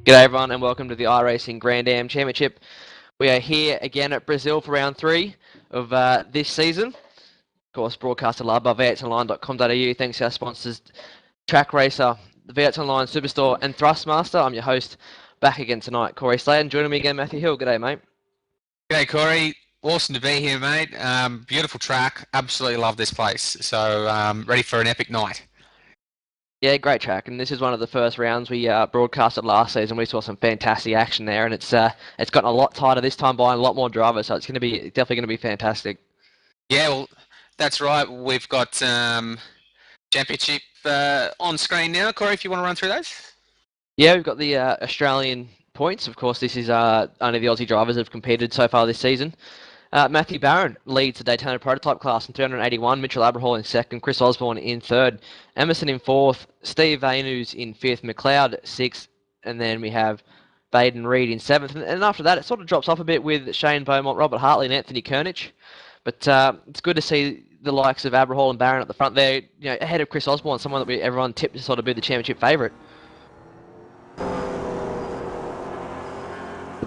G'day everyone and welcome to the iRacing Grand Am Championship. We are here again at Brazil for round 3 of this season. Of course, broadcasted live by v8online.com.au. Thanks to our sponsors, Track Racer, the V8 Online Superstore and Thrustmaster. I'm your host, back again tonight, Corey Sladen. Joining me again, Matthew Hill. G'day, mate. G'day, Corey. Awesome to be here, mate. Beautiful track. Absolutely love this place. So ready for an epic night. Yeah, great track, and this is one of the first rounds we broadcasted last season. We saw some fantastic action there, and it's gotten a lot tighter this time by and a lot more drivers, so it's definitely going to be fantastic. Yeah, well, that's right. We've got championship on screen now. Corey, if you want to run through those. Yeah, we've got the Australian points. Of course, this is only the Aussie drivers that have competed so far this season. Matthew Barron leads the Daytona Prototype class in 381, Mitchell Aberhall in second, Chris Osborne in third, Emerson in fourth, Steve Vainus in fifth, McLeod sixth, and then we have Baden Reed in seventh. And after that, it sort of drops off a bit with Shane Beaumont, Robert Hartley, and Anthony Kernich. But it's good to see the likes of Aberhall and Barron at the front there, ahead of Chris Osborne, someone that everyone tipped to sort of be the championship favourite.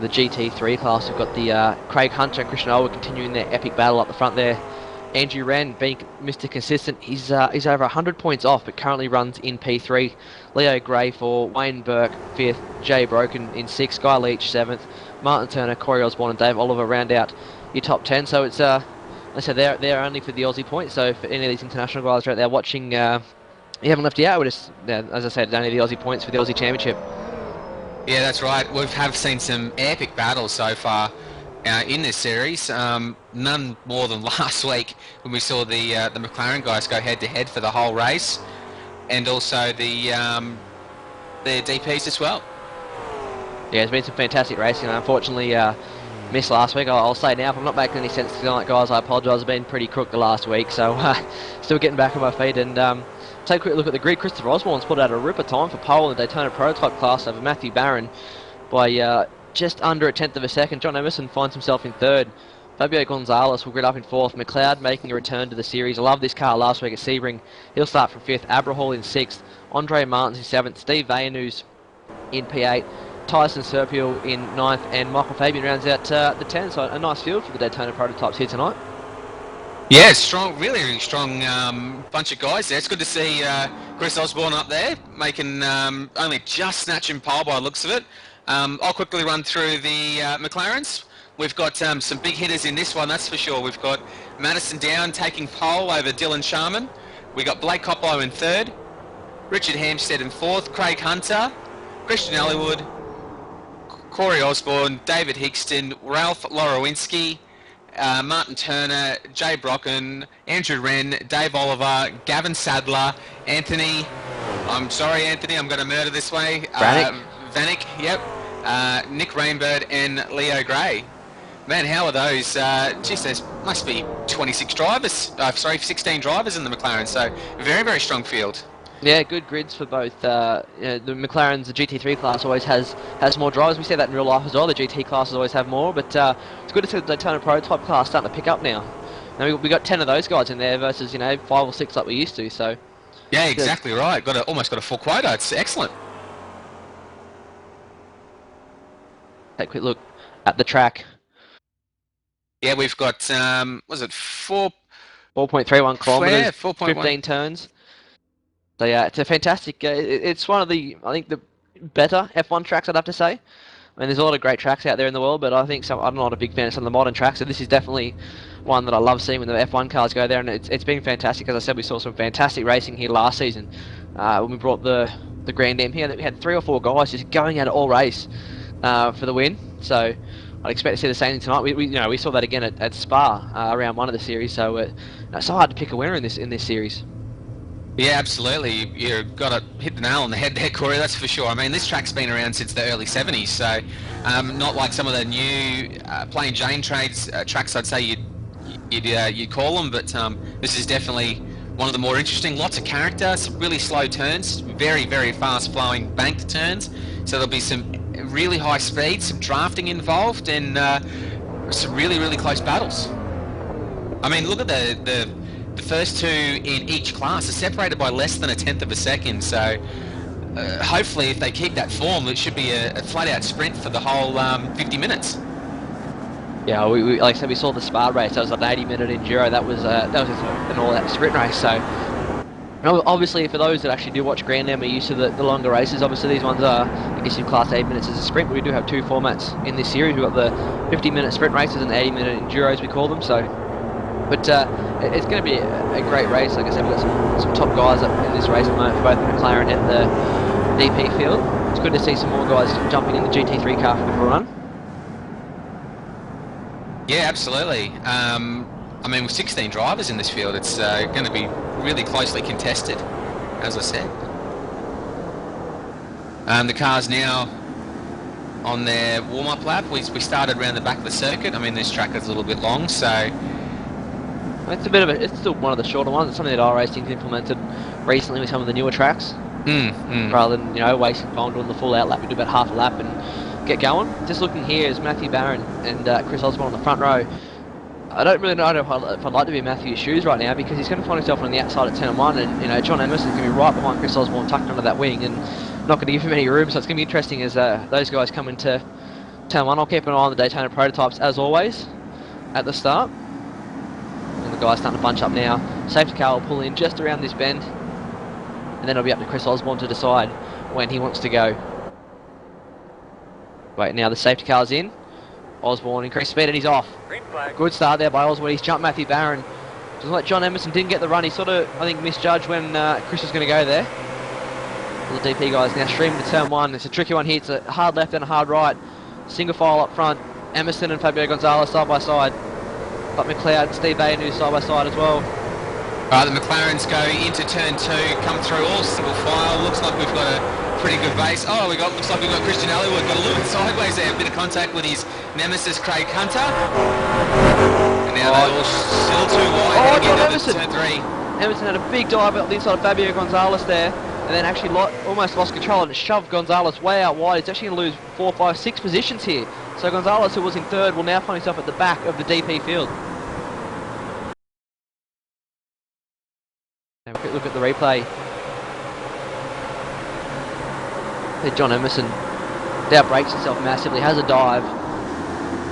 The GT3 class, we've got the Craig Hunter and Christian Elwood continuing their epic battle up the front there. Andrew Wren being Mr. Consistent, he's over 100 points off, but currently runs in P3. Leo Gray for Wayne Burke 5th, Jay Broken in 6th, Guy Leach 7th, Martin Turner, Corey Osborne and Dave Oliver round out your top 10. So it's, I said they're only for the Aussie points, so for any of these international guys out there watching, you haven't left you out. We're just, as I said, only the Aussie points for the Aussie Championship. Yeah, that's right. We have seen some epic battles so far in this series. None more than last week when we saw the McLaren guys go head-to-head for the whole race, and also the DPs as well. Yeah, it's been some fantastic racing. I unfortunately missed last week. I'll say now, if I'm not making any sense tonight, guys, I apologise. I've been pretty crook the last week, so still getting back on my feet. And take a quick look at the grid. Christopher Osborne's put out a ripper time for pole in the Daytona Prototype class over Matthew Barron by just under a tenth of a second. John Emerson finds himself in third. Fabio Gonzalez will grid up in fourth. McLeod making a return to the series. I love this car last week at Sebring. He'll start from fifth. Aberhall in sixth. Andre Martins in seventh. Steve Vainus in P8. Tyson Serpil in ninth. And Michael Fabian rounds out the 10. So a nice field for the Daytona Prototypes here tonight. Yeah, strong, really strong bunch of guys there. It's good to see Chris Osborne up there, making only just snatching pole by the looks of it. I'll quickly run through the McLarens. We've got some big hitters in this one, that's for sure. We've got Madison Down taking pole over Dylan Sharman. We've got Blake Coppola in third, Richard Hampstead in fourth, Craig Hunter, Christian Elwood, Corey Osborne, David Higston, Ralph Lorowinski, Martin Turner, Jay Brocken, Andrew Wren, Dave Oliver, Gavin Sadler, Anthony, I'm sorry Anthony, I'm going to murder this way, Vanek, yep, Nick Rainbird and Leo Gray. Man, how are those? Geez, there must be 26 drivers, 16 drivers in the McLaren, so very, very strong field. Yeah, good grids for both. The McLaren's, the GT3 class always has more drivers. We see that in real life as well. The GT classes always have more, but it's good to see the Daytona Prototype class starting to pick up now. Now we got 10 of those guys in there versus 5 or 6 like we used to. So yeah, exactly right. Almost got a full quota. It's excellent. Take a quick look at the track. Yeah, we've got was it 4.31 kilometers, yeah, 15 turns. So yeah, it's a fantastic. It's one of the, I think, the better F1 tracks, I'd have to say. I mean, there's a lot of great tracks out there in the world, but I think I'm not a big fan of some of the modern tracks. So this is definitely one that I love seeing when the F1 cars go there, and it's been fantastic. As I said, we saw some fantastic racing here last season when we brought the Grand Am here. We had 3 or 4 guys just going at it all race for the win. So I'd expect to see the same thing tonight. We saw that again at Spa around one of the series. So it's so hard to pick a winner in this series. Yeah, absolutely. You've got to hit the nail on the head there, Corey, that's for sure. I mean, this track's been around since the early 70s, so not like some of the new plain Jane trades tracks I'd say you'd call them, but this is definitely one of the more interesting. Lots of character, some really slow turns, very, very fast-flowing banked turns, so there'll be some really high speed, some drafting involved, and some really, really close battles. I mean, look at the first 2 in each class are separated by less than a tenth of a second, so hopefully, if they keep that form, it should be a flat-out sprint for the whole 50 minutes. Yeah, we like I said, we saw the Spa race. That was an 80-minute enduro. That was just an all-out sprint race. So, obviously, for those that actually do watch Grand Am, are used to the longer races. Obviously, these ones are, I guess, in class 8 minutes as a sprint. But we do have 2 formats in this series. We've got the 50-minute sprint races and 80-minute enduros, we call them. So, but it's going to be a great race. Like I said, we've got some top guys up in this race at the moment for both the McLaren and the DP field. It's good to see some more guys jumping in the GT3 car for a run. Yeah, absolutely. I mean, with 16 drivers in this field, it's going to be really closely contested, as I said. The car's now on their warm-up lap. We started around the back of the circuit. I mean, this track is a little bit long, so... It's it's still one of the shorter ones. It's something that iRacing's implemented recently with some of the newer tracks. Rather than, wasting time doing the full out lap, we do about half a lap and get going. Just looking here is Matthew Barron and Chris Osborne on the front row. I don't really know if I'd like to be in Matthew's shoes right now, because he's going to find himself on the outside at 10 and 1, and John Emerson's going to be right behind Chris Osborne, tucked under that wing, and not going to give him any room. So it's going to be interesting as those guys come into turn 1. I'll keep an eye on the Daytona prototypes as always at the start. And the guys starting to bunch up now. Safety car will pull in just around this bend, and then it'll be up to Chris Osborne to decide when he wants to go. Wait, now the safety car's in. Osborne increased speed and he's off. Good start there by Osborne. He's jumped Matthew Barron. Doesn't like John Emerson didn't get the run. He sort of, I think, misjudged when Chris was going to go there. All the DP guys now streaming to turn 1. It's a tricky one here. It's a hard left and a hard right. Single file up front. Emerson and Fabio Gonzalez side by side. But McLeod and Steve Baden who's side by side as well. The McLarens go into turn 2, come through all single file. Looks like we've got a pretty good base. Oh, looks like we've got Christian Elliott. Got a little bit sideways there, a bit of contact with his nemesis Craig Hunter. And now they're all still too wide. John Emerson. Turn 3. Emerson had a big dive up the inside of Fabio Gonzalez there, and then actually almost lost control and shoved Gonzalez way out wide. He's actually going to lose 4, 5, 6 positions here. So Gonzalez, who was in 3rd, will now find himself at the back of the DP field. Have a quick look at the replay. John Emerson outbrakes himself massively, has a dive,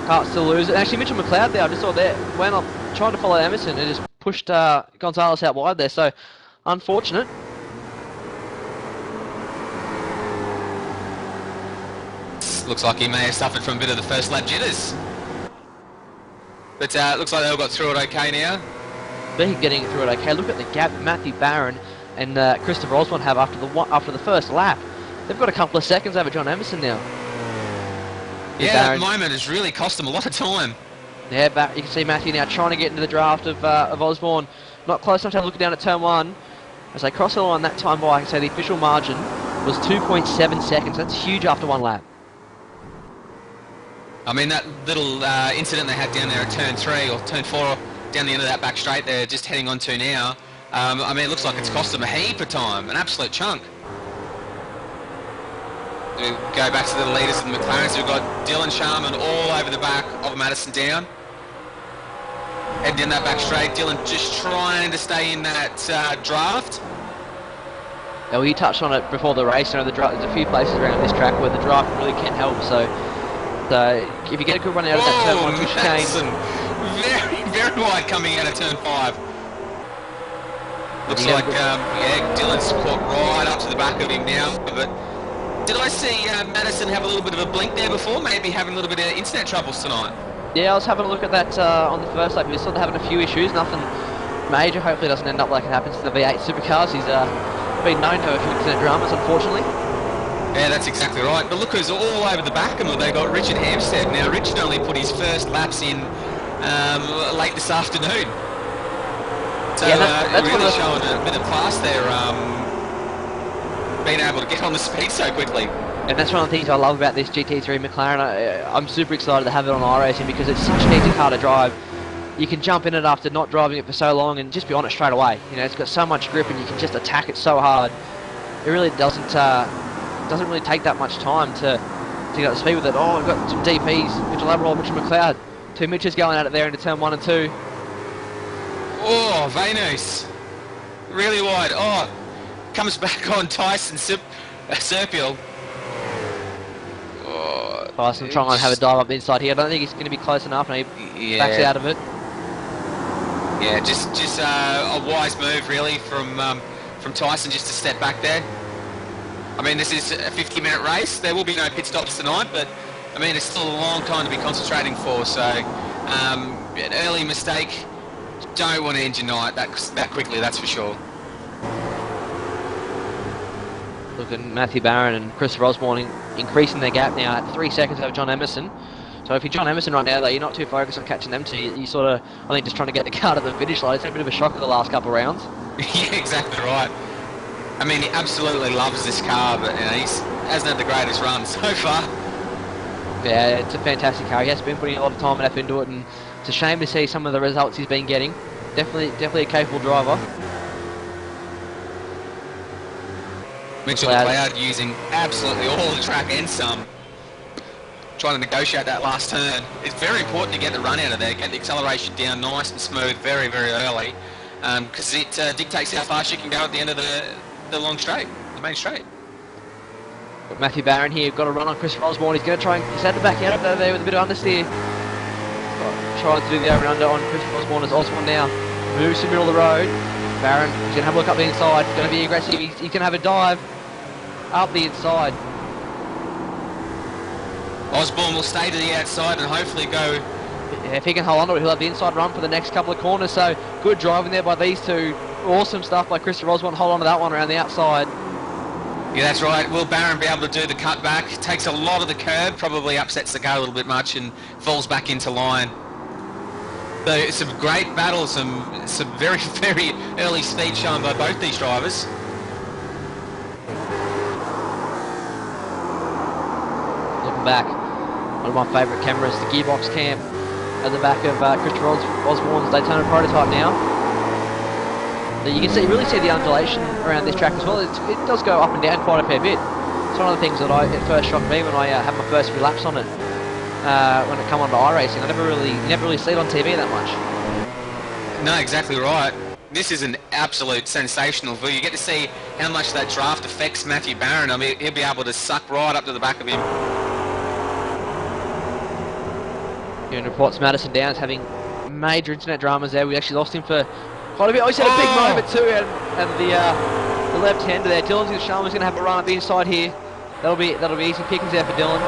can't still lose it. Actually, Mitchell McLeod there, I just saw there, went up, tried to follow Emerson and just pushed Gonzalez out wide there, so unfortunate. Looks like he may have suffered from a bit of the first lap jitters. But looks like they all got through it okay now. They're getting through it okay. Look at the gap Matthew Barron and Christopher Osborne have after the first lap. They've got a couple of seconds over John Emerson now. Yeah, that moment has really cost them a lot of time. Yeah, you can see Matthew now trying to get into the draft of Osborne. Not close enough to look down at turn 1. As they cross the line that time by, I can say the official margin was 2.7 seconds. That's huge after 1 lap. I mean, that little incident they had down there at turn 3 or turn 4, down the end of that back straight they're just heading onto now. I mean, it looks like it's cost them a heap of time, an absolute chunk. We go back to the leaders of the McLarens. We've got Dylan Sharman all over the back of Madison Down. Heading down that back straight. Dylan just trying to stay in that draft. Yeah, well, you touched on it before the race. There's a few places around this track where the draft really can help. So if you get a good run out of that turn 1 push chain. Very, very wide coming out of turn 5. Looks like, Dylan's caught right up to the back of him now. But did I see Madison have a little bit of a blink there before? Maybe having a little bit of internet troubles tonight? Yeah, I was having a look at that on the first lap. He was sort of having a few issues, nothing major. Hopefully it doesn't end up like it happens to the V8 supercars. He's been known to have a few internet dramas, unfortunately. Yeah, that's exactly right. But look who's all over the back of them. They got Richard Hampstead. Now, Richard only put his first laps in late this afternoon. So yeah, that's really showing a bit of class there, being able to get on the speed so quickly. And that's one of the things I love about this GT3 McLaren. I'm super excited to have it on iRacing because it's such an easy car to drive. You can jump in it after not driving it for so long and just be on it straight away. It's got so much grip and you can just attack it so hard. It really doesn't really take that much time to get up to speed with it. Oh, we've got some DPs, Mitchell Labrol, Mitchell McLeod. 2 Mitches going at it there into turn 1 and 2. Oh, Venus. Really wide. Oh, comes back on Tyson Sip. Serpil. Oh, Tyson trying to have a dive up the inside here. I don't think he's going to be close enough, and he backs out of it. Yeah, just a wise move really from Tyson just to step back there. I mean, this is a 50-minute race. There will be no pit stops tonight, but I mean, it's still a long time to be concentrating for. So, an early mistake. Don't want to end your night that quickly. That's for sure. Look at Matthew Barron and Christopher Osborne increasing their gap now at 3 seconds over John Emerson. So if you're John Emerson right now, though, you're not too focused on catching them two. You sort of, I think, just trying to get the car to the finish line. It's been a bit of a shock of the last couple of rounds. Yeah, exactly right. I mean, he absolutely loves this car, but you know, he hasn't had the greatest run so far. Yeah, it's a fantastic car. He has been putting a lot of time and effort into it, and it's a shame to see some of the results he's been getting. Definitely a capable driver. Mitchell McLeod using absolutely all the track and some. Trying to negotiate that last turn. It's very important to get the run out of there, get the acceleration down nice and smooth very, very early, because it dictates how fast you can go at the end of the long straight, the main straight. But Matthew Barron here, got a run on Christopher Osborne. He's going to try and he's had to back out of there with a bit of understeer. Trying to do the over and under on Christopher Osborne as Osborne now moves to the middle of the road. Barron, he's going to have a look up the inside, going to be aggressive. He's going to have a dive up the inside. Osborne will stay to the outside and hopefully go. Yeah, if he can hold on to it, he'll have the inside run for the next couple of corners. So good driving there by these two. Awesome stuff by Christopher Osborne. Hold on to that one around the outside. Yeah, that's right. Will Barron be able to do the cut back? Takes a lot of the curb, probably upsets the car a little bit much and falls back into line. So some great battles, some very, very early speed shown by both these drivers. Looking back, one of my favourite cameras, the gearbox cam at the back of Christopher Osborne's Daytona prototype now. You can really see the undulation around this track as well. It does go up and down quite a fair bit. It's one of the things that it first shocked me when I had my first few laps on it. When it come onto iRacing, you never really see it on TV that much. No, exactly right. This is an absolute sensational view. You get to see how much that draft affects Matthew Barron. I mean, he'll be able to suck right up to the back of him. In reports, Madison Downs having major internet dramas there. We actually lost him for quite a bit. Oh, he's had a big moment too, and the left-hander there. Dylan's Sharma's going to have a run up the inside here. That'll be easy pickings there for Dylan.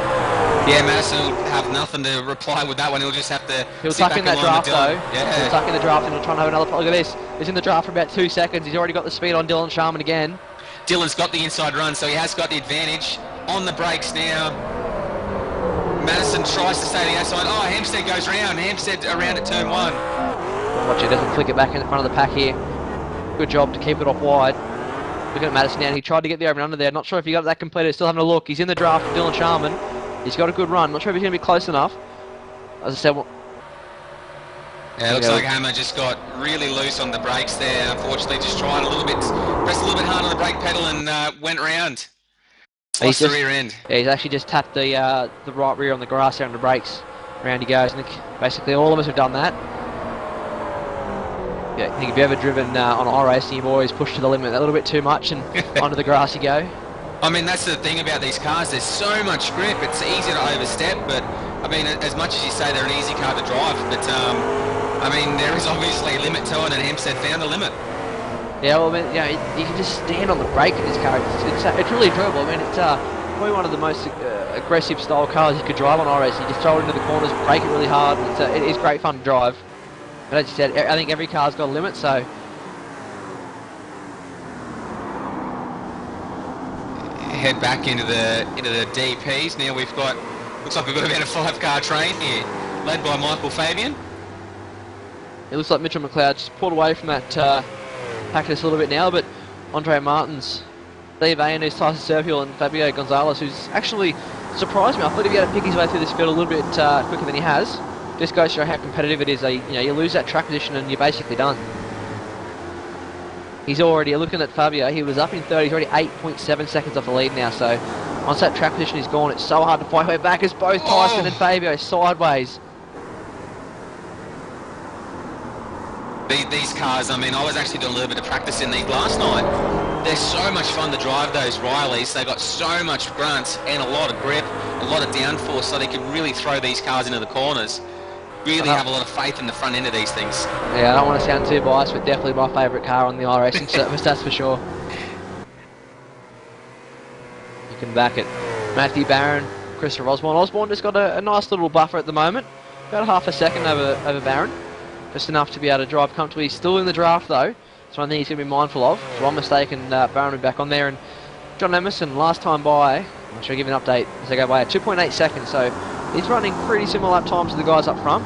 Yeah, Madison will have nothing to reply with that one. He'll just have to. He'll tuck in that draft though. Yeah. He'll tuck in the draft and he'll try and have another. Look at this. He's in the draft for about 2 seconds. He's already got the speed on Dylan Sharman again. Dylan's got the inside run, so he has got the advantage on the brakes now. Madison tries to stay the outside. Oh, Hampstead goes round. Hampstead around at turn 1. Watch it, doesn't flick it back in the front of the pack here. Good job to keep it off wide. Looking at Madison now, he tried to get the over and under there. Not sure if he got that completed. Still having a look. He's in the draft for Dylan Sharman. He's got a good run. Not sure if he's going to be close enough. As I said, yeah, it looks like Hammer just got really loose on the brakes there. Unfortunately, just tried pressed a little bit hard on the brake pedal and went round. Lost the rear end. Yeah, he's actually just tapped the right rear on the grass there on the brakes. Round he goes. And basically, all of us have done that. Yeah, I think if you've ever driven on iRacing, you've always pushed to the limit a little bit too much and onto the grass you go. I mean, that's the thing about these cars. There's so much grip. It's easy to overstep, but I mean, as much as you say they're an easy car to drive, but I mean, there is obviously a limit to it, and Hampstead found a limit. Yeah, well, I mean, you can just stand on the brake in this car. It's really enjoyable. I mean, it's probably one of the most aggressive style cars you could drive on iRacing. You just throw it into the corners, brake it really hard. It is great fun to drive. But as you said, I think every car's got a limit, so. Head back into the DPs. Now looks like we've got about a 5-car train here, led by Michael Fabian. It looks like Mitchell McLeod just pulled away from that package a little bit now, but Andre Martins, Steve Ayanus, Tyson Serpil and Fabio Gonzalez, who's actually surprised me. I thought he'd be able to pick his way through this field a little bit quicker than he has. Just goes to show how competitive it is. You lose that track position and you're basically done. He's already, looking at Fabio, he was up in third. He's already 8.7 seconds off the lead now, so once that track position is gone, it's so hard to fight way back as both Tyson and Fabio sideways. These cars, I mean, I was actually doing a little bit of practice in these last night. they're so much fun to drive, those Rileys. They got so much grunt and a lot of grip, a lot of downforce, so they could really throw these cars into the corners. Really have a lot of faith in the front end of these things. Yeah, I don't want to sound too biased, but definitely my favourite car on the iRacing service, that's for sure. You can back it. Matthew Barron, Christopher Osborne. Osborne just got a nice little buffer at the moment. About half a second over Barron. Just enough to be able to drive comfortably. He's still in the draft though. That's one thing he's going to be mindful of. So one mistake and Barron will be back on there. And John Emerson, last time by, I'm sure I'll give you an update as they go by, 2.8 seconds. So he's running pretty similar lap times to the guys up front.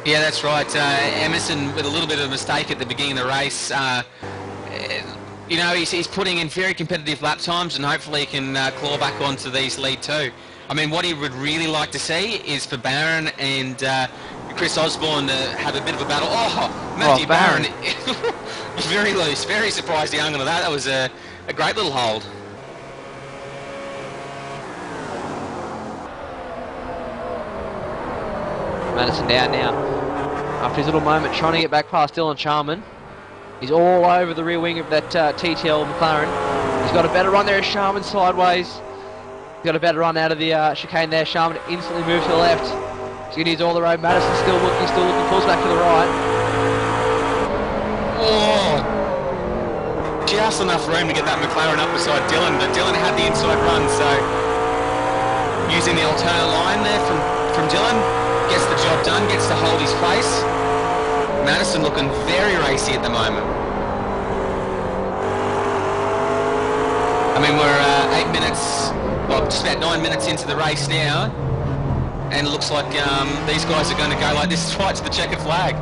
Yeah, that's right. Emerson with a little bit of a mistake at the beginning of the race. You know, he's putting in very competitive lap times, and hopefully he can claw back onto these lead two. I mean, what he would really like to see is for Barron and Chris Osborne to have a bit of a battle. Oh, Matthew Barron. Very loose. Very surprised the angle of that. That was a great little hold. Madison down now. After his little moment trying to get back past Dylan Sharman. He's all over the rear wing of that TTL McLaren. He's got a better run there as Sharman sideways. He's got a better run out of the chicane there. Sharman instantly moves to the left. He's going to use all the road. Madison still looking, pulls back to the right. Oh, just enough room to get that McLaren up beside Dylan, but Dylan had the inside run, so using the alternate line there from Dylan, gets the job done, gets to hold his place. Madison looking very racy at the moment. I mean, we're 8 minutes, well, just about 9 minutes into the race now, and it looks like these guys are going to go like this right to the checkered flag.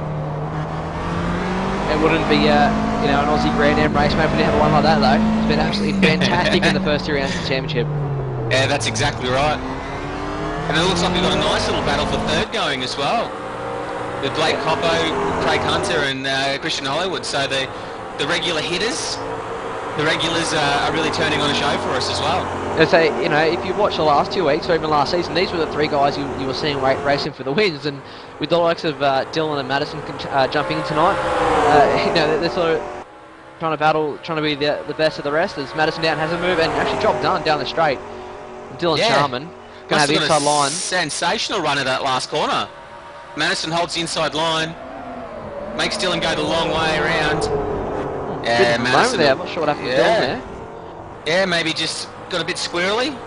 It wouldn't be, you know, an Aussie Grand Am race mate if we didn't have one like that though. It's been absolutely fantastic in the first 2 rounds of the championship. Yeah, that's exactly right. And it looks like we've got a nice little battle for third going as well. With Blake Coppo, Craig Hunter and Christian Hollywood. So the regular hitters, the regulars are really turning on a show for us as well. I'd say, you know, if you watch the last 2 weeks or even last season, these were the 3 guys you were seeing racing for the wins. And with the likes of Dylan and Madison jumping in tonight, you know, they're sort of trying to battle, trying to be the best of the rest. As Madison down has a move and actually job done down the straight. And Dylan Sharman going to have the inside line. Sensational run of that last corner. Madison holds the inside line, makes Dylan go the long way around. Yeah, Madison there. I'm not sure what happened to Dylan there. Yeah, maybe just got a bit squirrely.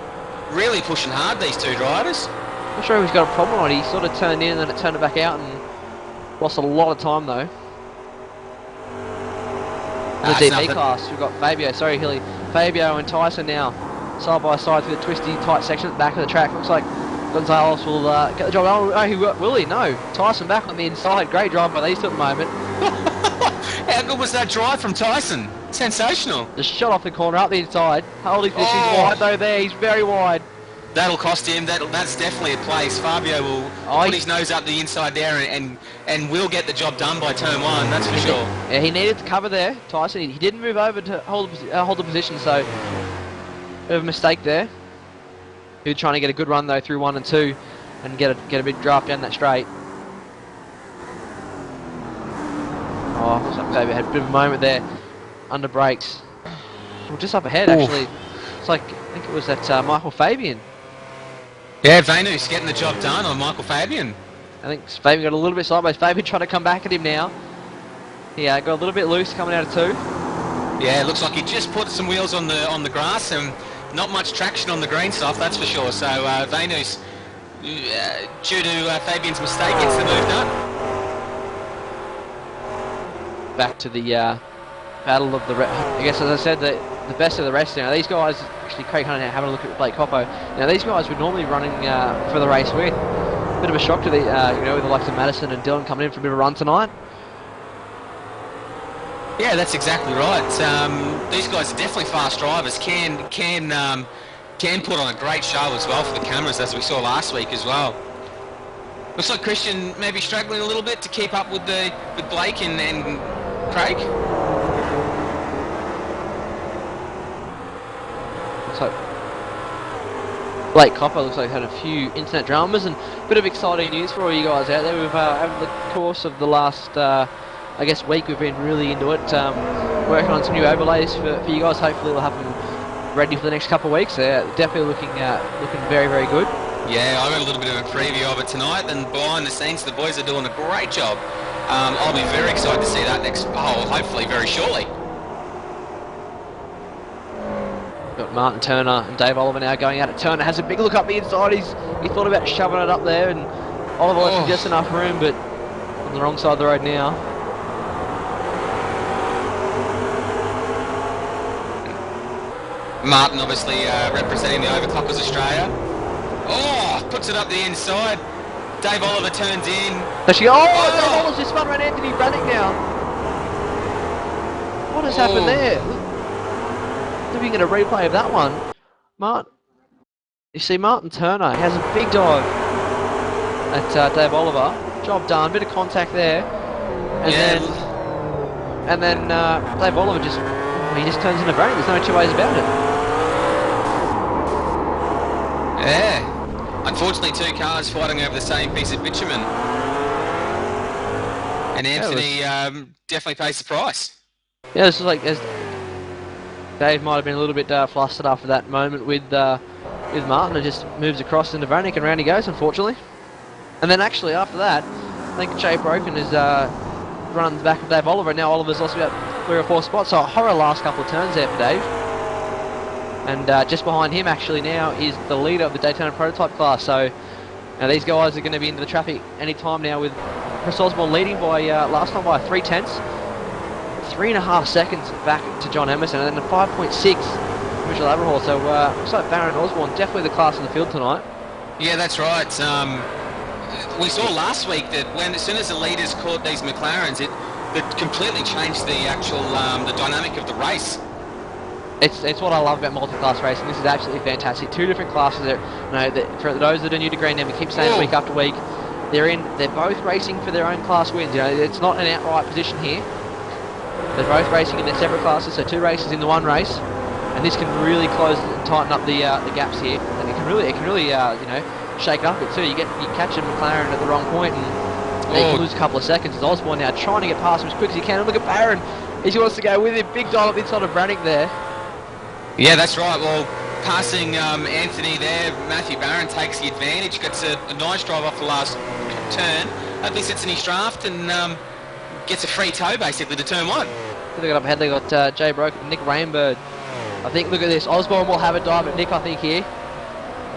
Really pushing hard, these two drivers. Not sure if he's got a problem or not. He sort of turned in and then it turned it back out and lost a lot of time though. The DP class, we've got Fabio, sorry Hilly. Fabio and Tyson now side by side through the twisty tight section at the back of the track. Looks like Gonzalez will get the job. Oh, will he? No. Tyson back on the inside. Great drive by these two at the moment. How good was that drive from Tyson? Sensational. Just shot off the corner, up the inside. Holding this, he's wide though there. He's very wide. That'll cost him. That's definitely a place. Fabio will put his nose up the inside there and will get the job done by turn 1. That's for sure. Yeah, he needed to cover there, Tyson. He didn't move over to hold the position, so bit of a mistake there. He was trying to get a good run though through 1 and 2 and get a big draft down that straight. Oh, looks like Fabio had a bit of a moment there under brakes. Well, just up ahead actually. It's like, I think it was that Michael Fabian. Yeah, Vanu's getting the job done on Michael Fabian. I think Fabian got a little bit sideways. Fabian trying to come back at him now. Yeah, got a little bit loose coming out of 2. Yeah, it looks like he just put some wheels on the grass and not much traction on the green stuff, that's for sure. So Vanu's, due to Fabian's mistake, gets the move done. Back to the battle of the... I guess, as I said, the best of the rest now. These guys, actually Craig Hunter now having a look at Blake Coppo. Now these guys were normally running for the race with. Bit of a shock to the, you know, with the likes of Madison and Dylan coming in for a bit of a run tonight. Yeah, that's exactly right. These guys are definitely fast drivers. Can put on a great show as well for the cameras, as we saw last week as well. Looks like Christian maybe struggling a little bit to keep up with Blake and Craig. Looks like Blake Coppo looks like had a few internet dramas and a bit of exciting news for all you guys out there. We've over the course of the last I guess, week we've been really into it, working on some new overlays for you guys. Hopefully we'll have them ready for the next couple of weeks. They're definitely looking very, very good. Yeah, I got a little bit of a preview of it tonight, and behind the scenes the boys are doing a great job. I'll be very excited to see that hopefully very shortly. Got Martin Turner and Dave Oliver now going at it. Turner has a big look up the inside. He thought about shoving it up there, and Oliver left him just enough room, but on the wrong side of the road now. Martin obviously representing the Overclockers Australia. Oh, puts it up the inside. Dave Oliver turns in. Dave Oliver's just spun around Anthony Brannick now. What has happened there? If we get a replay of that one. You see Martin Turner, he has a big dive at Dave Oliver. Job done, bit of contact there. And then Dave Oliver just turns into Brannick. There's no two ways about it. Yeah. Unfortunately, two cars fighting over the same piece of bitumen. And Anthony definitely pays the price. Yeah, this is like, Dave might have been a little bit flustered after that moment with Martin. It just moves across into Brannick and round he goes, unfortunately. And then actually after that, I think Jay Broken is runs back with Dave Oliver, and now Oliver's lost about 3 or 4 spots. So a horror last couple of turns there for Dave. And just behind him actually now is the leader of the Daytona Prototype class. So now these guys are going to be into the traffic any time now, with Chris Osborne leading by last time by 3/10. 3.5 seconds back to John Emerson, and then a 5.6 Mitchell Aberhall. So looks like Barron Osborne definitely the class in the field tonight. Yeah, that's right. We saw last week that as soon as the leaders caught these McLarens, it completely changed the actual the dynamic of the race. It's what I love about multi-class racing. This is absolutely fantastic. 2 different classes. For those that are new to Green, we keep saying week after week, they're both racing for their own class wins. It's not an outright position here. They're both racing in their separate classes, so 2 races in the one race, and this can really close and tighten up the gaps here, and it can really shake it up a bit too. You catch a McLaren at the wrong point, and they can lose a couple of seconds. As Osborne now trying to get past him as quick as he can. And look at Barron, he wants to go with him. Big dive up inside of Brannick there. Yeah, that's right. Well, passing Anthony there, Matthew Barron takes the advantage, gets a nice drive off the last turn. At least it's in his draft, and gets a free tow basically to turn 1. They got up ahead. They got Jay Broken, Nick Rainbird. I think, look at this. Osborne will have a dive at Nick, I think, here.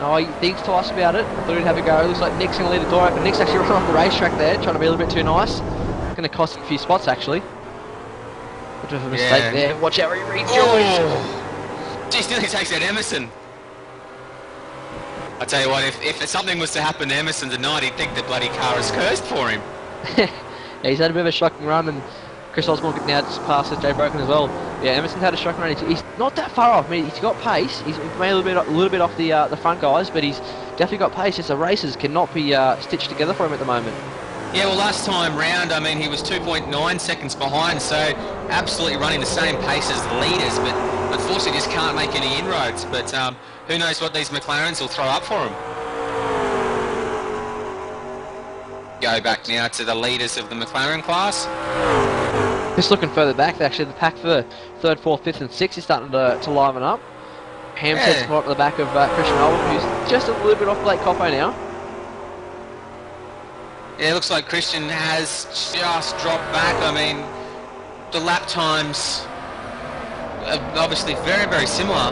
No, he thinks twice about it. I thought he'd have a go. Looks like Nick's going to leave the door open. Nick's actually running off the racetrack there, trying to be a little bit too nice. It's going to cost him a few spots, actually. Which was a mistake there. Watch out where he rejoins. Geez, nearly takes out Emerson. I tell you what, if something was to happen to Emerson tonight, he'd think the bloody car is cursed for him. Yeah, he's had a bit of a shocking run, and Chris Osborne now just passes Jay Broken as well. Yeah, Emerson's had a shocking run. He's not that far off. I mean, he's got pace. He's made a little bit off the front guys, but he's definitely got pace. Just the races cannot be stitched together for him at the moment. Yeah, well, last time round, I mean, he was 2.9 seconds behind, so absolutely running the same pace as the leaders, but unfortunately just can't make any inroads. But who knows what these McLarens will throw up for him. Go back now to the leaders of the McLaren class. Just looking further back, actually, the pack for 3rd, 4th, 5th and 6th is starting to liven up. Hampstead's right at the back of Christian Owen, who's just a little bit off Blake Coppo now. Yeah, it looks like Christian has just dropped back. I mean, the lap times are obviously very, very similar.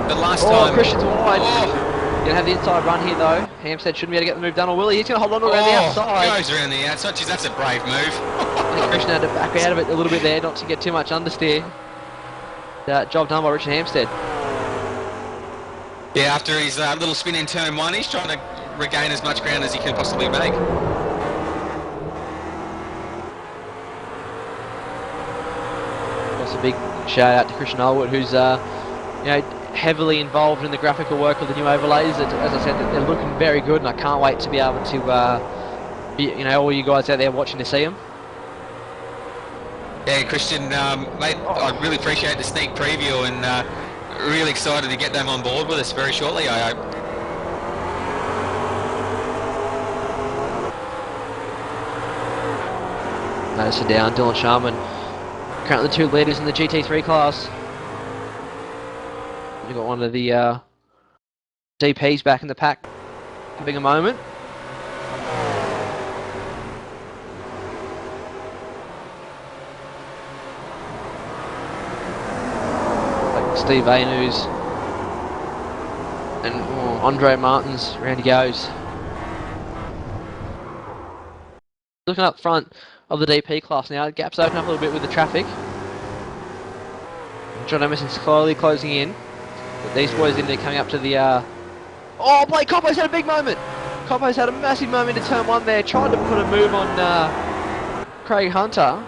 But last time... Christian's wide. Going to have the inside run here, though. Hampstead shouldn't be able to get the move done, or will he? He's going to hold on to around the outside. Goes around the outside. Geez, that's a brave move. Christian had to back out of it a little bit there, not to get too much understeer. Job done by Richard Hampstead. Yeah, after his little spin in turn 1, he's trying to regain as much ground as he can possibly make. A big shout out to Christian Elwood, who's heavily involved in the graphical work of the new overlays. As I said, they're looking very good, and I can't wait to be able to, all you guys out there watching to see them. Yeah, Christian, mate, I really appreciate the sneak preview, and really excited to get them on board with us very shortly, I hope. Madison down, Dylan Sharman. Currently the two leaders in the GT3 class. You've got one of the DPs back in the pack having a moment. Like Steve Ainus and Andre Martins, round he goes. Looking up front of the DP class now, the gaps open up a little bit with the traffic. John Emerson's slowly closing in. But these boys in there coming up to the... Oh, Blake Coppo's had a big moment! Coppo's had a massive moment in turn one there. Tried to put a move on Craig Hunter.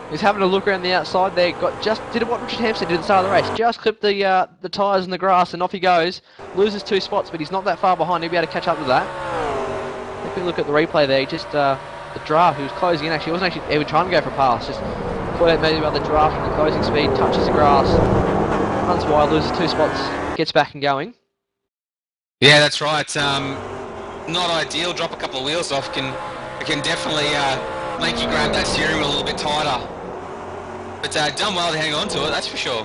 He's having a look around the outside there. Did what Richard Hampstead did at the start of the race. Just clipped the tyres in the grass and off he goes. Loses 2 spots, but he's not that far behind. He'll be able to catch up to that. If we look at the replay there, just... the draft, who was closing in, actually wasn't actually even trying to go for a pass, just caught out maybe about the draft and the closing speed, touches the grass, runs wide, loses 2 spots, gets back and going. Yeah, that's right. Not ideal. Drop a couple of wheels off can definitely make you grab that steering wheel a little bit tighter. But done well to hang on to it, that's for sure.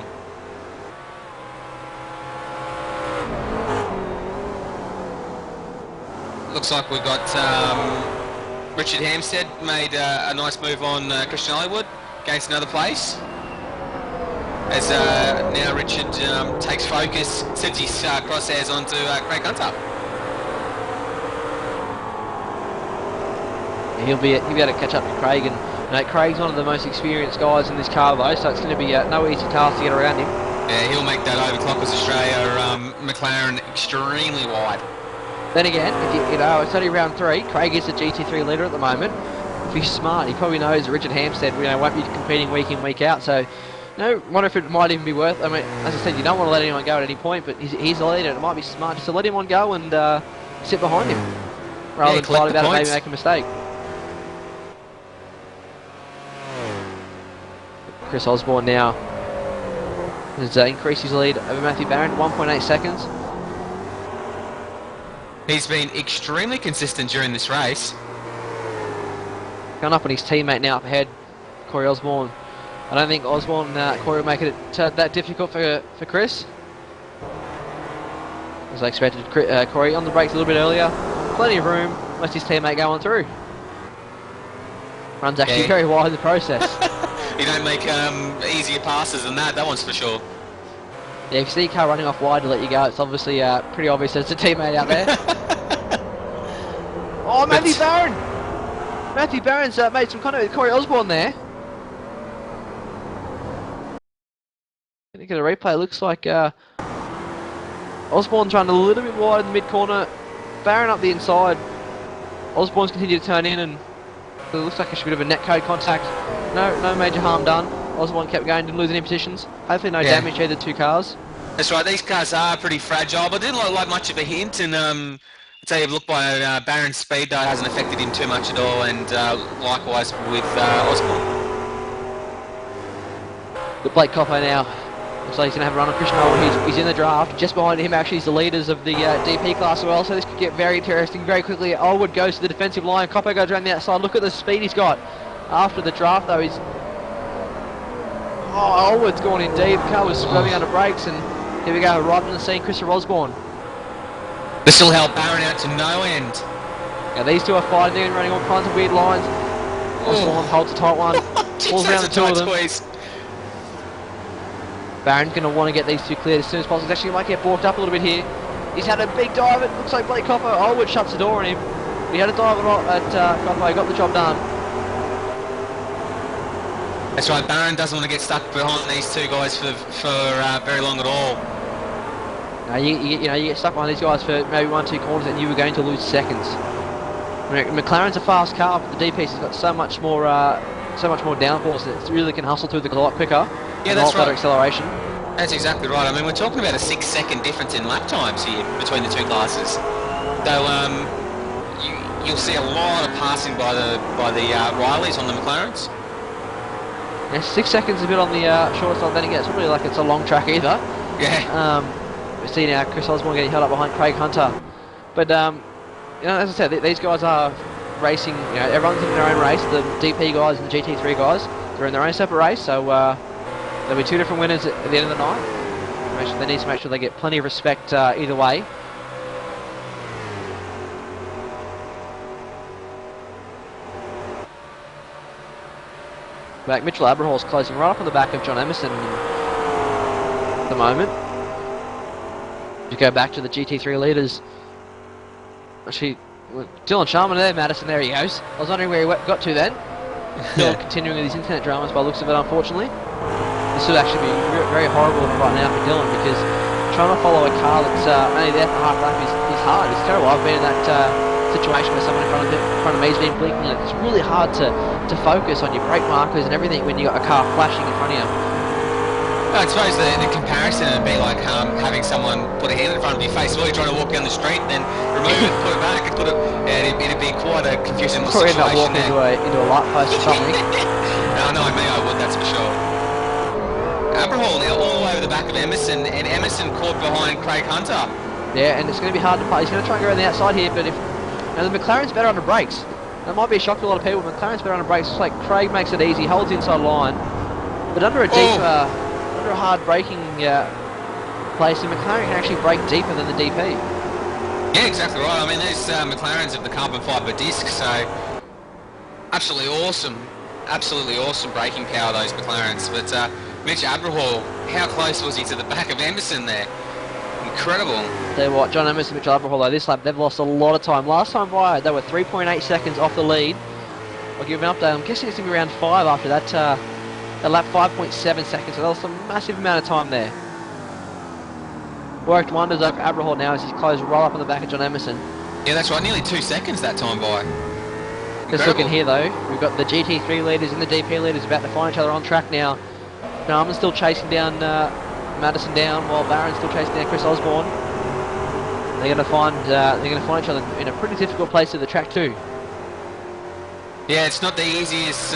Looks like we've got Richard Hampstead made a nice move on Christian Hollywood, against another place. As now Richard takes focus, sets his crosshairs onto Craig Hunter. Yeah, he'll be able to catch up to Craig, and Craig's one of the most experienced guys in this car though, so it's going to be no easy task to get around him. Yeah, he'll make that overclock as Australia McLaren extremely wide. Then again, if it's only round 3. Craig is the GT3 leader at the moment. If he's smart, he probably knows that Richard Hampstead won't be competing week in, week out. So, wonder if it might even be worth. I mean, as I said, you don't want to let anyone go at any point, but he's the leader. It might be smart just to let him on go and sit behind him, rather than fight about it, maybe make a mistake. Chris Osborne now has increased his lead over Matthew Barron, 1.8 seconds. He's been extremely consistent during this race. Going up on his teammate now up ahead, Corey Osborne. I don't think Osborne, Corey will make it that difficult for Chris. As I expected, Corey on the brakes a little bit earlier. Plenty of room, lets his teammate go on through. Runs actually very wide in the process. You don't make easier passes than that one's for sure. Yeah, if you see a car running off wide to let you go, it's obviously pretty obvious there's a teammate out there. Oh, Matthew Barron! Matthew Barron's made some contact with Corey Osborne there. Look at the replay, it looks like Osborne's run a little bit wide in the mid-corner. Barron up the inside. Osborne's continued to turn in, and it looks like a bit of a netcode contact. No major harm done. Osborne kept going, didn't lose any positions. Hopefully no damage to the 2 cars. That's right, these cars are pretty fragile, but didn't look like much of a hint, and I'd say look by Barron's speed though hasn't affected him too much at all, and likewise with Osborne. But Blake Coppo now looks like he's going to have a run on Christian Holwood. He's in the draft. Just behind him actually is the leaders of the DP class as well, so this could get very interesting very quickly. Holwood goes to the defensive line, Coppo goes around the outside. Look at the speed he's got. After the draft though, he's... Oh, Holwood's gone in deep. The car was swerving under brakes, and here we go, right on the scene, Christopher Osborne. This will help Barron out to no end. Now these two are fighting and running all kinds of weird lines. Osborne holds a tight one, pulls around the 2 of them. Squeeze. Barron's going to want to get these 2 cleared as soon as possible. He's actually might get balked up a little bit here. He's had a big dive. It looks like Blake Coppo. Holwood shuts the door on him. He had a dive at Coppo, got the job done. That's right, Barron doesn't want to get stuck behind these 2 guys for very long at all. No, you get stuck behind these guys for maybe 1-2 corners and you were going to lose seconds. McLaren's a fast car, but the DP's has got so much more downforce that it really can hustle through the a lot quicker. Yeah, that's right. Better acceleration. That's exactly right. I mean, we're talking about a 6-second difference in lap times here between the 2 classes. So you'll see a lot of passing by the Rileys on the McLarens. Yeah, 6 seconds is a bit on the short side. Then again, it's not really like it's a long track either. Yeah. We see now Chris Osborne getting held up behind Craig Hunter, but as I said, these guys are racing, everyone's in their own race. The DP guys and the GT3 guys, they're in their own separate race. So there'll be two different winners at the end of the night. They need to make sure they get plenty of respect either way. Back, Mitchell Aberhall's closing right up on the back of John Emerson at the moment. To go back to the GT3 leaders. Actually, Dylan Sharman there, Madison, there he goes. I was wondering where he got to then. Still continuing with his internet dramas by the looks of it, unfortunately. This would actually be very horrible right now for Dylan, because trying to follow a car that's only there for half lap is hard. It's terrible. I've been in that situation where someone in front of me has been blinking. It's really hard to focus on your brake markers and everything when you got a car flashing in front of you. I suppose the comparison would be like having someone put a hand in front of your face while you're trying to walk down the street, then remove it, put it back, and put it. It'd be quite a confusing situation. Probably end up walking into a light post or something. No, me, I would. That's for sure. Aberhall now all over the back of Emerson, and Emerson caught behind Craig Hunter. Yeah, and it's going to be hard to fight. He's going to try and go around the outside here, but if the McLaren's better under brakes. That might be a shock to a lot of people. McLaren's better under brakes. It's like Craig makes it easy, holds the inside line, but under a deep, under a hard braking place, the McLaren can actually brake deeper than the DP. Yeah, exactly right. I mean, these McLarens have the carbon fibre disc, so absolutely awesome braking power, those McLarens. But Mitch Aberhall, how close was he to the back of Emerson there? Incredible. Tell you what, John Emerson, Mitch Aberhall, though, this lap they've lost a lot of time. Last time by, they were 3.8 seconds off the lead. I'll give an update. I'm guessing it's going to be around 5 after that. That lap 5.7 seconds, so that was a massive amount of time there. Worked wonders over Aberhall now as he's closed right up on the back of John Emerson. Yeah, that's right, nearly 2 seconds that time by. Just looking here though, we've got the GT3 leaders and the DP leaders about to find each other on track now. Jarman's still chasing down Madison down, while Barron's still chasing down Chris Osborne. They're going to find each other in a pretty difficult place of the track too. Yeah, it's not the easiest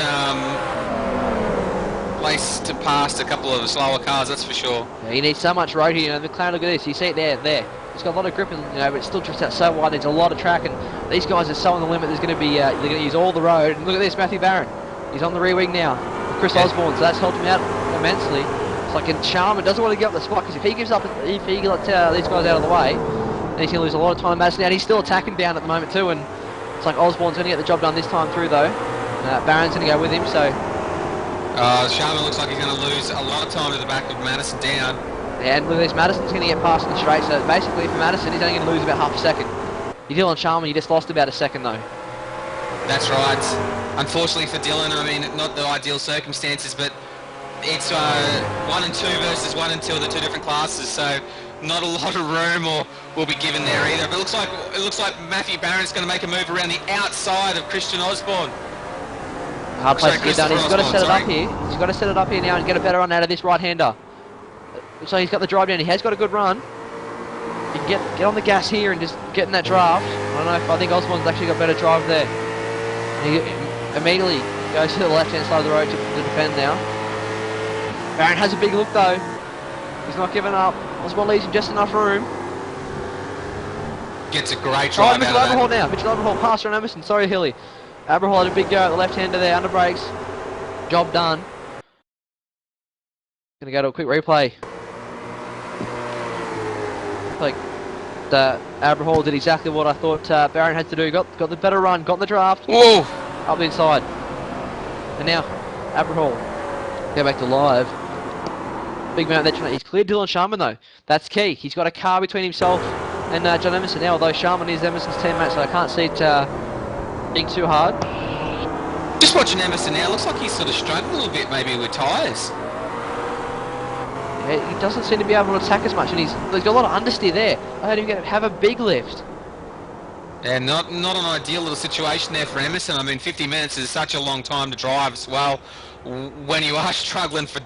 place to pass a couple of the slower cars, that's for sure. Yeah, you need so much road here. McLaren, look at this. You see it there. It's got a lot of grip, and but it still drifts out so wide. There's a lot of track, and these guys are so on the limit. There's going to be they're going to use all the road. And look at this, Matthew Barron. He's on the rear wing now. Chris Osborne, so that's helped him out immensely. It's like Sharman doesn't want to give up the spot, because if he lets these guys out of the way, then he's going to lose a lot of time. Madison out. He's still attacking down at the moment too, and it's like Osborne's going to get the job done this time through though. Barron's going to go with him, so. Sharman looks like he's going to lose a lot of time to the back of Madison down. Yeah, and with this, Madison's going to get past in the straight, so basically for Madison, he's only going to lose about half a second. You're Dylan Sharman, you just lost about a second though. That's right. Unfortunately for Dylan, I mean, not the ideal circumstances, but it's 1 and 2 versus 1 and 2 of the two different classes, so not a lot of room will be given there either. But it looks like Matthew Barron's going to make a move around the outside of Christian Osborne. Hard place to get done. He's got to set it up here. He's got to set it up here now and get a better run out of this right-hander. Looks like he's got the drive down. He has got a good run. You can get on the gas here and just get in that draft. I don't know if I think Osborne's actually got better drive there. He immediately goes to the left-hand side of the road to defend now. Barron has a big look though. He's not giving up. Osborne leaves him just enough room. Gets a great drive Mitchell Aberhall now. Mitchell Aberhall passed on Emerson. Sorry, Hilly. Aberhall had a big go at the left-hander there, under brakes. Job done. Gonna go to a quick replay. Like, Aberhall did exactly what I thought Barron had to do. Got the better run, got the draft. Whoa! Up the inside. And now, Aberhall. Go back to live. Big man there. He's cleared Dylan Sharman though. That's key. He's got a car between himself and John Emerson now, although Sharman is Emerson's teammate, so I can't see it being too hard. Just watching Emerson now, looks like he's sort of struggling a little bit maybe with tyres. Yeah, he doesn't seem to be able to attack as much, and he's got a lot of understeer there. I heard him have a big lift. Yeah, not an ideal little situation there for Emerson. I mean, 50 minutes is such a long time to drive as well when you are struggling for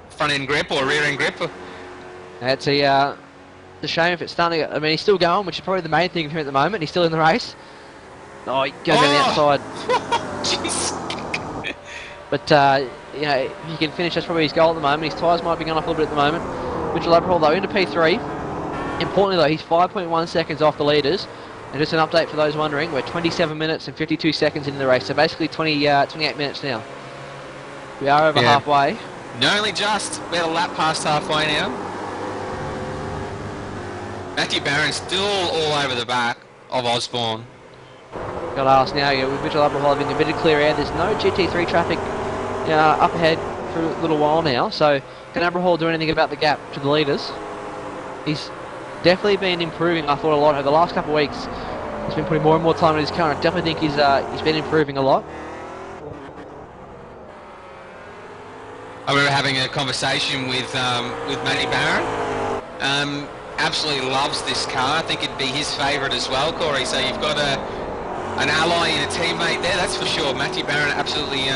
front-end grip or rear-end grip. It's a shame if it's starting to, I mean, he's still going, which is probably the main thing for him at the moment. He's still in the race. Oh, he goes down the outside. Jeez. But, you know, if he can finish, that's probably his goal at the moment. His tyres might be going off a little bit at the moment. Mitchell Aberhall, though, into P3. Importantly, though, he's 5.1 seconds off the leaders. And just an update for those wondering, we're 27 minutes and 52 seconds into the race, so basically 28 minutes now. We are over halfway. No, only just. We're a lap past halfway now. Matthew Barron still all over the back of Osborne. Got to ask now, with Mitchell Abrahol having a bit of clear air, there's no GT3 traffic up ahead for a little while now, so can Abrahol do anything about the gap to the leaders? He's definitely been improving, I thought, a lot over the last couple of weeks. He's been putting more and more time in his car. I definitely think he's been improving a lot. I remember having a conversation with Matty Barron. Absolutely loves this car. I think it'd be his favourite as well, Corey. So you've got an ally and a teammate there, that's for sure. Matthew Barron absolutely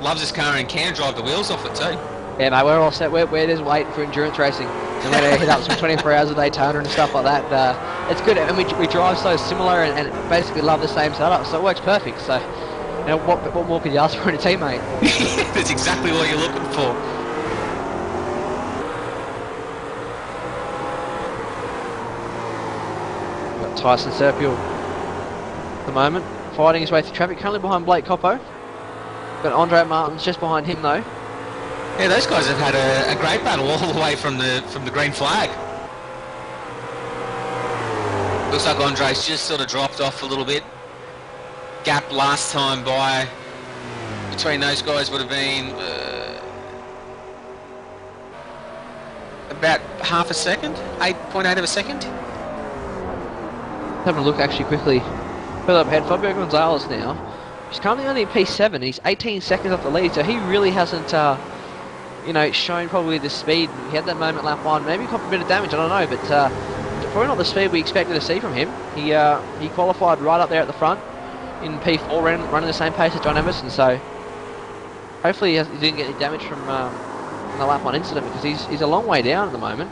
loves his car and can drive the wheels off it too. Yeah, mate, we're all set. We're just waiting for endurance racing. And we're going to hit up some 24 hours a Daytona and stuff like that. It's good, and we drive so similar and basically love the same setup, so it works perfect. So, you know, what more could you ask for in a teammate? That's exactly what you're looking for. We've got Tyson Serpiel at the moment, fighting his way through traffic, currently behind Blake Coppo. Got Andre Martins just behind him though. Yeah, those guys have had a great battle all the way from the green flag. Looks like Andre's just sort of dropped off a little bit. Gap last time by between those guys would have been about half a second, 8.8 of a second. Having a look actually quickly. Further up ahead, Fabio Gonzalez now. He's currently only in P7. He's 18 seconds off the lead, so he really hasn't, you know, shown probably the speed. He had that moment lap 1. Maybe copped a bit of damage, I don't know, but probably not the speed we expected to see from him. He qualified right up there at the front in P4, running the same pace as John Emerson, so hopefully he didn't get any damage from the lap 1 incident, because he's a long way down at the moment.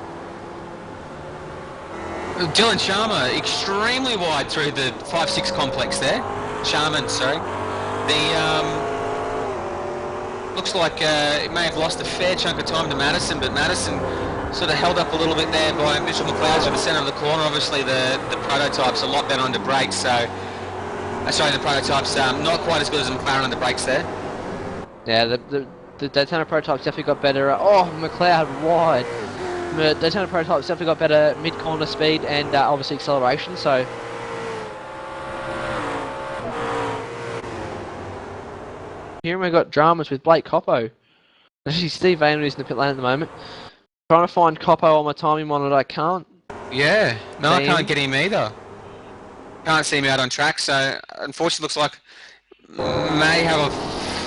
Dylan Sharma extremely wide through the 5-6 complex there. Sharman, sorry. Looks like it may have lost a fair chunk of time to Madison, but Madison sort of held up a little bit there by Mitchell McLeod to the centre of the corner. Obviously the prototype's a lot better under brakes, so the prototype's not quite as good as the McLaren under brakes there. Yeah, the Daytona prototype's definitely got better. McLeod wide. The Daytona prototype's definitely got better mid-corner speed and obviously acceleration, so here we've got dramas with Blake Coppo. Actually, Steve Vayner is in the pit lane at the moment. Trying to find Coppo on my timing monitor, I can't. Yeah, no, I can't get him either. Can't see him out on track, so unfortunately looks like may have a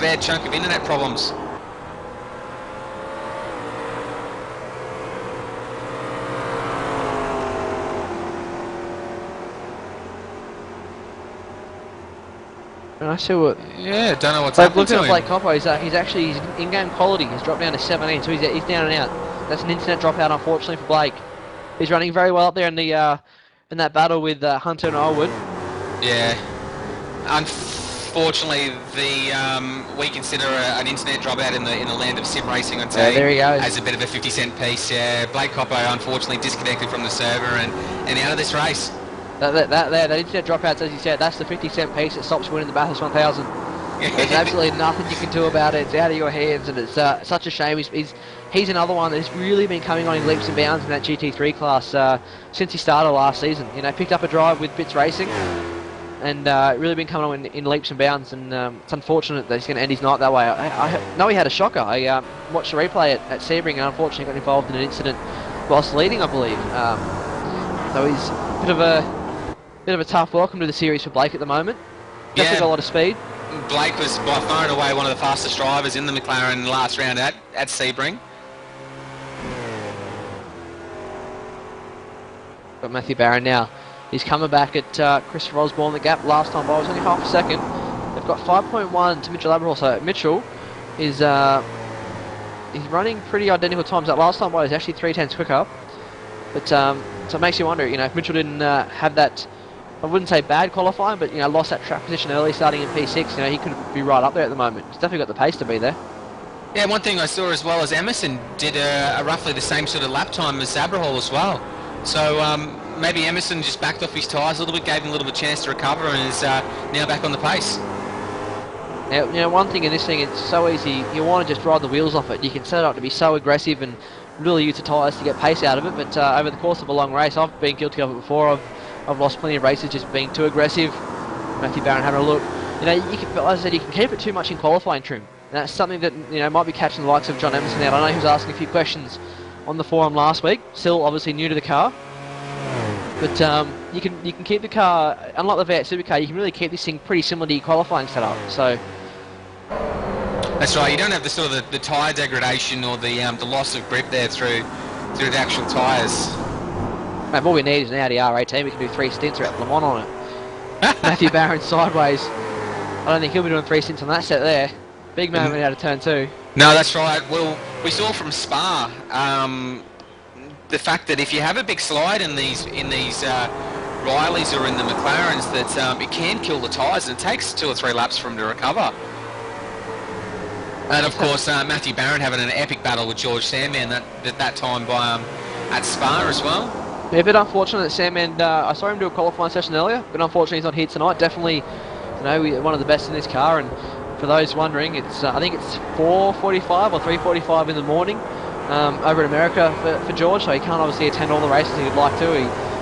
fair chunk of internet problems. And I see what. Yeah, don't know what's happening to him. Looking at Blake Coppo, he's actually his in-game quality has dropped down to 17, so he's down and out. That's an internet dropout, unfortunately, for Blake. He's running very well up there in that battle with Hunter and Elwood. Yeah, unfortunately, we consider an internet dropout in the land of sim racing on team there he goes. as a bit of a 50-cent piece. Yeah, Blake Coppo unfortunately disconnected from the server and out of this race. That internet dropouts, as you said, that's the 50-cent piece that stops winning the Bathurst 1000. There's absolutely nothing you can do about it. It's out of your hands, and it's such a shame. He's another one that's really been coming on in leaps and bounds in that GT3 class since he started last season. You know, picked up a drive with Bits Racing, and really been coming on in leaps and bounds. And it's unfortunate that he's going to end his night that way. I know he had a shocker. I watched the replay at Sebring, and unfortunately got involved in an incident whilst leading, I believe. So he's a bit of a tough welcome to the series for Blake at the moment. Definitely got a lot of speed. Blake was by far and away one of the fastest drivers in the McLaren last round at Sebring. Got Matthew Barron now. He's coming back at Christopher Osborne. The gap last time by was only half a second. They've got 5.1 to Mitchell Abrahol. So Mitchell is he's running pretty identical times. That last time by was actually 3/10 quicker. But so it makes you wonder, you know, if Mitchell didn't have that, I wouldn't say bad qualifying, but, you know, lost that track position early starting in P6, you know, he could be right up there at the moment. He's definitely got the pace to be there. Yeah, one thing I saw as well as Emerson did a roughly the same sort of lap time as Abrahol as well. So maybe Emerson just backed off his tyres a little bit, gave him a little bit of chance to recover, and is now back on the pace. Now, one thing in this thing, it's so easy. You want to just ride the wheels off it. You can set it up to be so aggressive and really use the tyres to get pace out of it. But over the course of a long race, I've been guilty of it before. I've lost plenty of races just being too aggressive. Matthew Barron having a look. You can, as I said, you can keep it too much in qualifying trim. And that's something that might be catching the likes of John Emerson out. I know he was asking a few questions on the forum last week. Still, obviously new to the car. But you can keep the car, unlike the V8 Supercar, you can really keep this thing pretty similar to your qualifying setup. So that's right. You don't have the sort of the tyre degradation or the loss of grip there through the actual tyres. Mate, all we need is an Audi R18. We can do 3 stints around Le Mans on it. Matthew Barron sideways. I don't think he'll be doing 3 stints on that set there. Big moment out of turn 2. No, that's right. Well, we saw from Spa the fact that if you have a big slide in these Rileys or in the McLarens, that it can kill the tyres, and it takes 2 or 3 laps for them to recover. And of course, Matthew Barron having an epic battle with George Sandman that time at Spa as well. Yeah, a bit unfortunate that Sandman, I saw him do a qualifying session earlier, but unfortunately he's not here tonight. Definitely, one of the best in this car, and for those wondering, it's I think it's 4:45 or 3:45 in the morning over in America for George, so he can't obviously attend all the races he'd like to.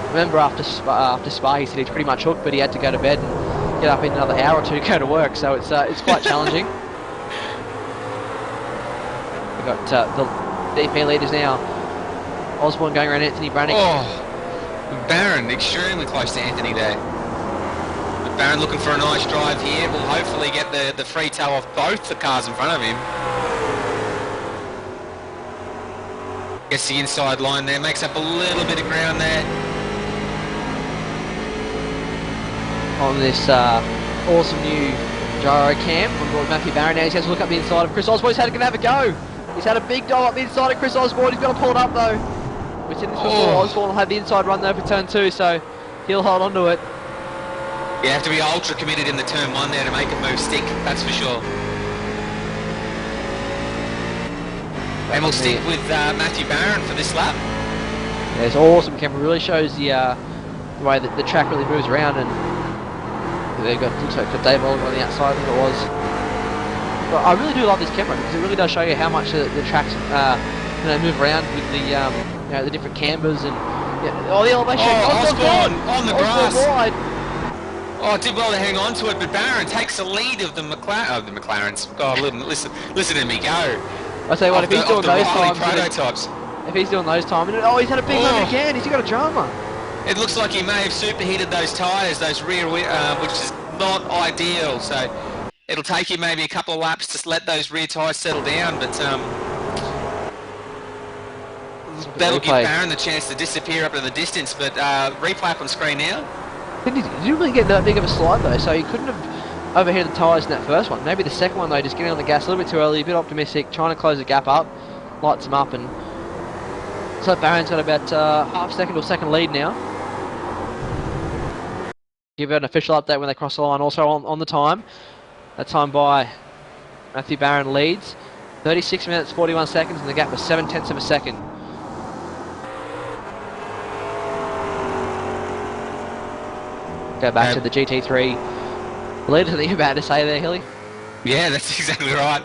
Remember after Spa he said he's pretty much hooked, but he had to go to bed and get up in another hour or two to go to work, so it's quite challenging. We've got the DP leaders now. Osborne going around Anthony Brannick. Oh, Barron extremely close to Anthony there. But Barron looking for a nice drive here. Will hopefully get the free tail off both the cars in front of him. Gets the inside line there, makes up a little bit of ground there. On this awesome new gyro cam on board Matthew Barron. Now he has to look up the inside of Chris Osborne. He's going to have a go. He's had a big go up the inside of Chris Osborne. He's got to pull it up though. We've seen this before. Osborne will have the inside run there for turn 2, so he'll hold on to it. You have to be ultra committed in the turn 1 there to make it move stick, that's for sure. And we'll stick with Matthew Barron for this lap. Yeah, it's awesome camera. Really shows the way that the track really moves around, and they've got, looks like Dave Oliver on the outside, I think it was. But I really do love this camera because it really does show you how much the tracks move around with the different cambers and the elevation. Osborne on the grass. Wide. Oh, did well to hang on to it, but Barron takes the lead of the McLarens. God, listen to me go. I tell you what, if he's doing those times, prototypes. If he's doing those times, he's had a big moment again. He's got a drama. It looks like he may have superheated those tyres, those rear, which is not ideal. So it'll take you maybe a couple of laps to let those rear tyres settle down, but that'll give Barron the chance to disappear up in the distance. But replay up on screen now. He didn't really get that big of a slide though, so he couldn't have overheated the tyres in that first one. Maybe the second one though, just getting on the gas a little bit too early, a bit optimistic, trying to close the gap up, lights him up, and so Barron's got about half second or second lead now. Give it an official update when they cross the line. Also on the time, that time by Matthew Barron leads 36 minutes 41 seconds, and the gap was 7/10 of a second. Go back to the GT3 leaders. I think you're about to say there, Hilly. Yeah, that's exactly right.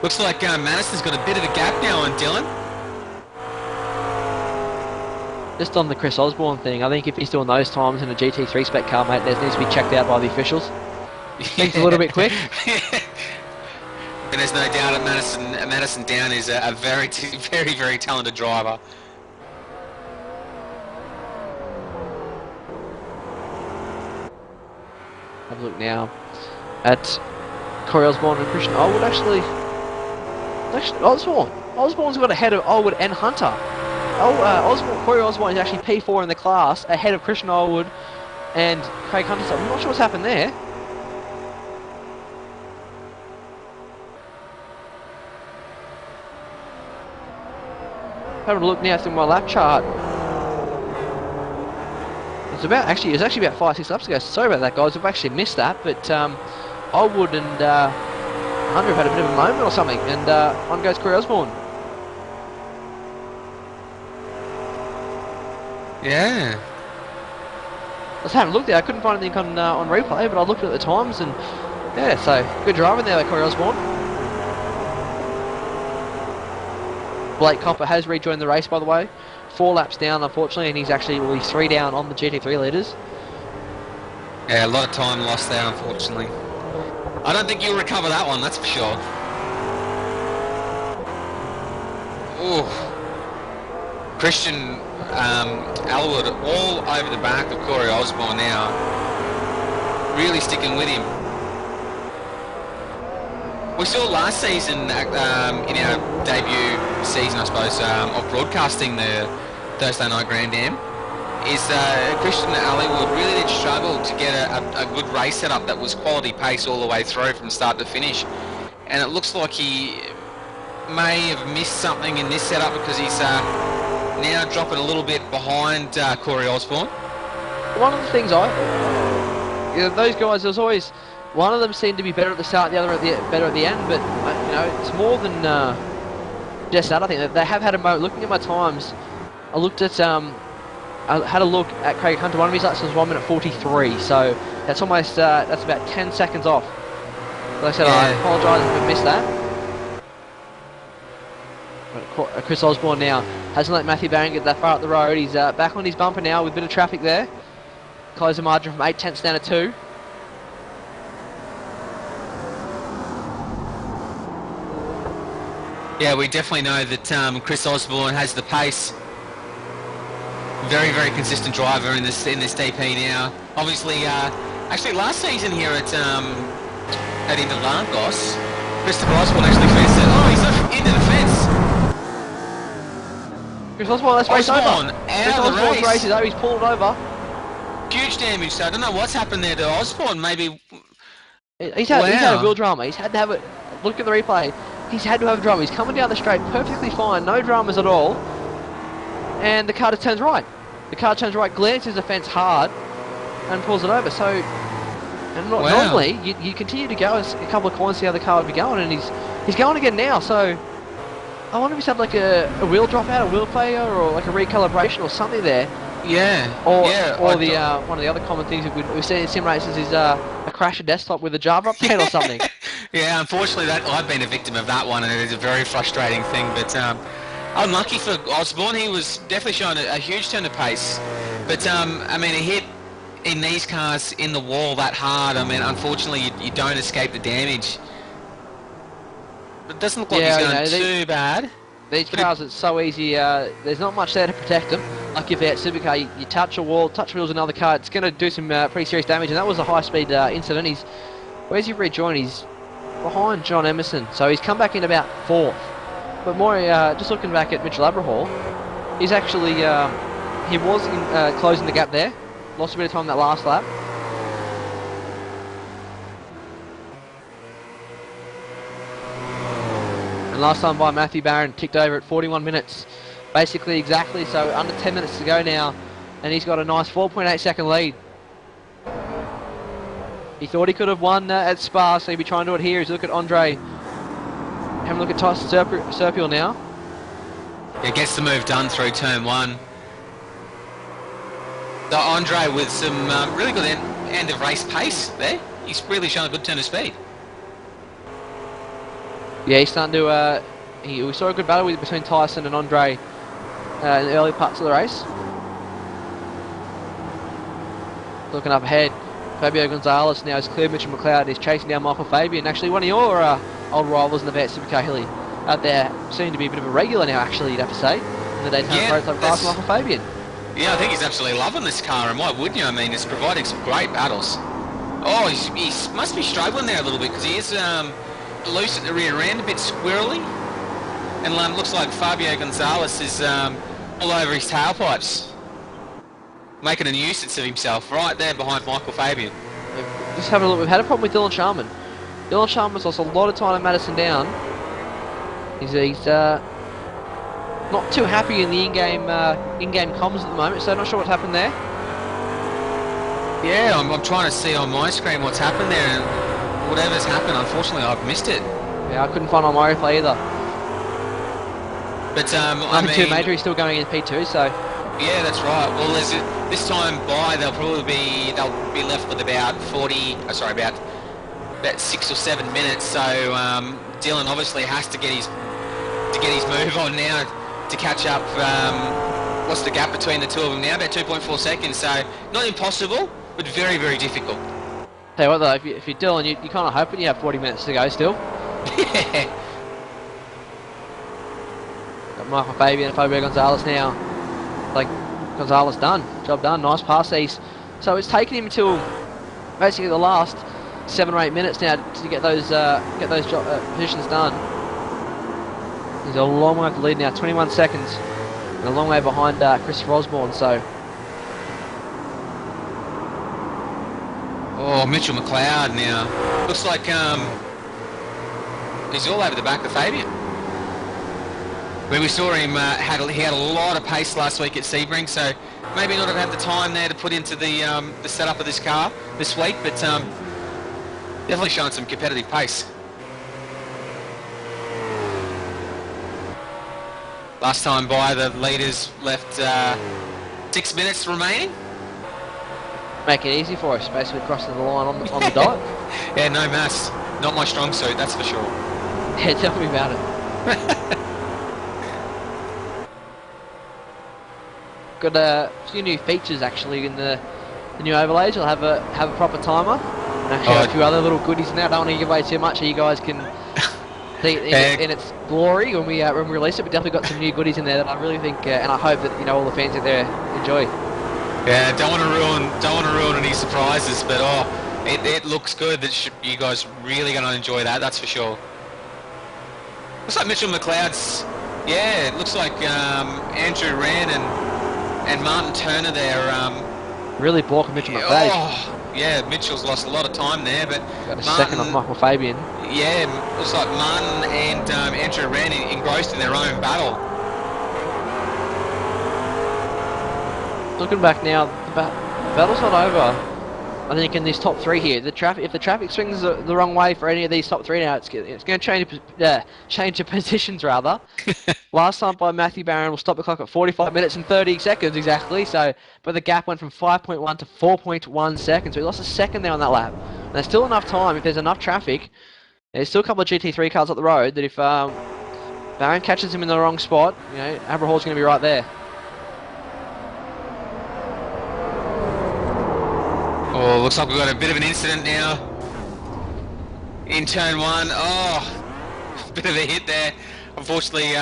Looks like Madison's got a bit of a gap now on Dylan. Just on the Chris Osborne thing, I think if he's doing those times in a GT3 spec car, mate, there needs to be checked out by the officials. Things a little bit quick. And there's no doubt that Madison Down is a very, very, very talented driver. Have a look now at Corey Osborne and Christian Allwood. Actually Osborne's got ahead of Allwood and Hunter. Corey Osborne is actually P4 in the class, ahead of Christian Allwood and Craig Hunter. So I'm not sure what's happened there. Having a look now through my lap chart. It was actually about 5-6 laps ago. Sorry about that, guys. I've actually missed that, but Allwood and Hunter have had a bit of a moment or something, and on goes Corey Osborne. Yeah. I was having a look there. I couldn't find anything on replay, but I looked at the times and yeah, so good driving there by Corey Osborne. Blake Copper has rejoined the race, by the way. 4 laps down, unfortunately, and he's 3 down on the GT3 leaders. Yeah, a lot of time lost there, unfortunately. I don't think you'll recover that one, that's for sure. Ooh. Christian Elwood all over the back of Corey Osborne now. Really sticking with him. We saw last season, in our debut season, I suppose, of broadcasting the Thursday Night Grand Am, is Christian Elwood really did struggle to get a good race setup that was quality pace all the way through from start to finish. And it looks like he may have missed something in this setup because he's now dropping a little bit behind Corey Osborne. One of the things those guys, there's always one of them seemed to be better at the start, the other better at the end, but it's more than just that. I think that they have had a moment. Looking at my times, I had a look at Craig Hunter. One of his laps was 1 minute 43, so that's almost that's about 10 seconds off. Like I said, I apologise if I missed that. But Chris Osborne now hasn't let Matthew Barron get that far up the road. He's back on his bumper now with a bit of traffic there. Close the margin from 8 tenths down to 2. Yeah, we definitely know that Chris Osborne has the pace. Very, very consistent driver in this DP now. Obviously, actually last season here at Interlagos, Christopher Osborne actually fenced it. Oh, he's into the fence. Chris Osborne, let's race over. Chris Osborne's races over. He's pulled over. Huge damage. So I don't know what's happened there to Osborne. Maybe he's had a real drama. He's had to have it. Look at the replay. He's had to have a drama. He's coming down the straight perfectly fine, no dramas at all. And the car just turns right. The car turns right, glances the fence hard, and pulls it over. So, normally you continue to go a couple of corners, see how the car would be going, and he's going again now. So, I wonder if he's had like a wheel dropout, a wheel failure, or like a recalibration or something there. Yeah. Or one of the other common things we've seen in sim races is a crash a desktop with a Java update or something. Yeah, unfortunately, I've been a victim of that one, and it is a very frustrating thing. But unlucky for Osborne, he was definitely showing a huge turn of pace. But I mean, a hit in these cars in the wall that hard, I mean, unfortunately, you don't escape the damage. But it doesn't look like he's going too bad. These cars, it's so easy. There's not much there to protect them. Like if you're at Supercar, you touch a wall, touch wheels another car, it's going to do some pretty serious damage. And that was a high-speed incident. Where's he rejoined? He's behind John Emerson, so he's come back in about 4th. But more, just looking back at Mitchell Abrahall, he's actually he was closing the gap there. Lost a bit of time that last lap. And last time by Matthew Barron ticked over at 41 minutes. Basically exactly, so under 10 minutes to go now. And he's got a nice 4.8 second lead. He thought he could have won at Spa, so he'll be trying to do it here. He's look at Andre. Have a look at Tyson Serpiel now. It gets the move done through turn 1. So Andre with some really good end of race pace there. He's really shown a good turn of speed. Yeah, he's starting to. We saw a good battle between Tyson and Andre in the early parts of the race. Looking up ahead, Fabio Gonzalez now has cleared Mitchell McLeod. He's chasing down Michael Fabian. Actually, one of your old rivals in the Vette Supercar Hilly out there seem to be a bit of a regular now, actually, you'd have to say, in the Daytona Prototype class, Michael Fabian. Yeah, I think he's absolutely loving this car, and why wouldn't you? I mean, it's providing some great battles. Oh, he must be struggling there a little bit because he is loose at the rear end, a bit squirrely. And looks like Fabio Gonzalez is all over his tailpipes, making a nuisance of himself right there behind Michael Fabian. Just having a look, we've had a problem with Dylan Sharman. Dylan Sharman's lost a lot of time at Madison Down. He's not too happy in the in-game comms at the moment, so not sure what's happened there. Yeah, I'm trying to see on my screen what's happened there, and whatever's happened, unfortunately, I've missed it. Yeah, I couldn't find on my replay either. But I mean, 2 major, he's still going in P2, so Yeah, that's right. Well, this time by they'll be left with about 6 or 7 minutes. So Dylan obviously has to get his move on now to catch up. What's the gap between the two of them now? About 2.4 seconds. So not impossible, but very, very difficult. Tell you what though, if you're Dylan, you kind of hoping you have 40 minutes to go still. Yeah. Got Michael Fabian and Fabio Gonzalez now. Like, Gonzalez done. Job done. Nice pass east. So it's taken him until basically the last 7 or 8 minutes now to get those positions done. He's a long way off the lead now, 21 seconds. And a long way behind Christopher Osborne, so... Oh, Mitchell McLeod now. Looks like he's all over the back of Fabian. Where we saw him, he had a lot of pace last week at Sebring, so maybe not have had the time there to put into the setup of this car this week, but definitely showing some competitive pace. Last time by, the leaders left 6 minutes remaining. Make it easy for us, basically crossing the line on the dot. Yeah, no maths. Not my strong suit, that's for sure. Yeah, tell me about it. Got a few new features actually in the new overlays. You'll have a proper timer, and actually a few other little goodies in there. I don't want to give away too much so you guys can see it in its glory when we release it. But definitely got some new goodies in there that I really think, and I hope that all the fans out there enjoy. Yeah, don't want to ruin any surprises, but it looks good. That you guys really going to enjoy that. That's for sure. Looks like Mitchell McLeod's. Yeah, it looks like Andrew Wren and Martin Turner there. Really blocking Mitchell McLeod. Oh, yeah, Mitchell's lost a lot of time there, but got a second off Michael Fabian. Yeah, looks like Martin and Andrew Wren engrossed in their own battle. Looking back now, the battle's not over. I think in this top 3 here, if the traffic swings the wrong way for any of these top 3 now, it's going to change the positions rather. Last time by Matthew Barron will stop the clock at 45 minutes and 30 seconds exactly. So, but the gap went from 5.1 to 4.1 seconds. So he lost a second there on that lap. And there's still enough time if there's enough traffic. There's still a couple of GT3 cars up the road that if Barron catches him in the wrong spot, Aberhall's going to be right there. Oh, looks like we've got a bit of an incident now in turn 1. Oh, bit of a hit there. Unfortunately,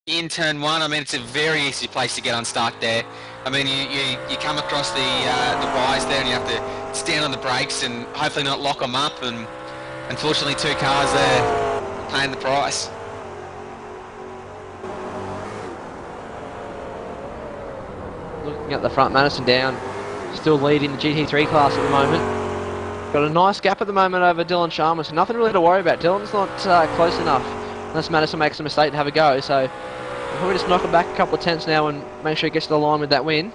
in turn 1, I mean, it's a very easy place to get unstuck there. I mean, you come across the wires there and you have to stand on the brakes and hopefully not lock them up. And unfortunately, 2 cars there paying the price. Looking at the front, Madison down. Still leading the GT3 class at the moment. Got a nice gap at the moment over Dylan Sharma, so nothing really to worry about. Dylan's not close enough, unless Madison makes a mistake to have a go. So we'll probably just knock him back a couple of tenths now and make sure he gets to the line with that win.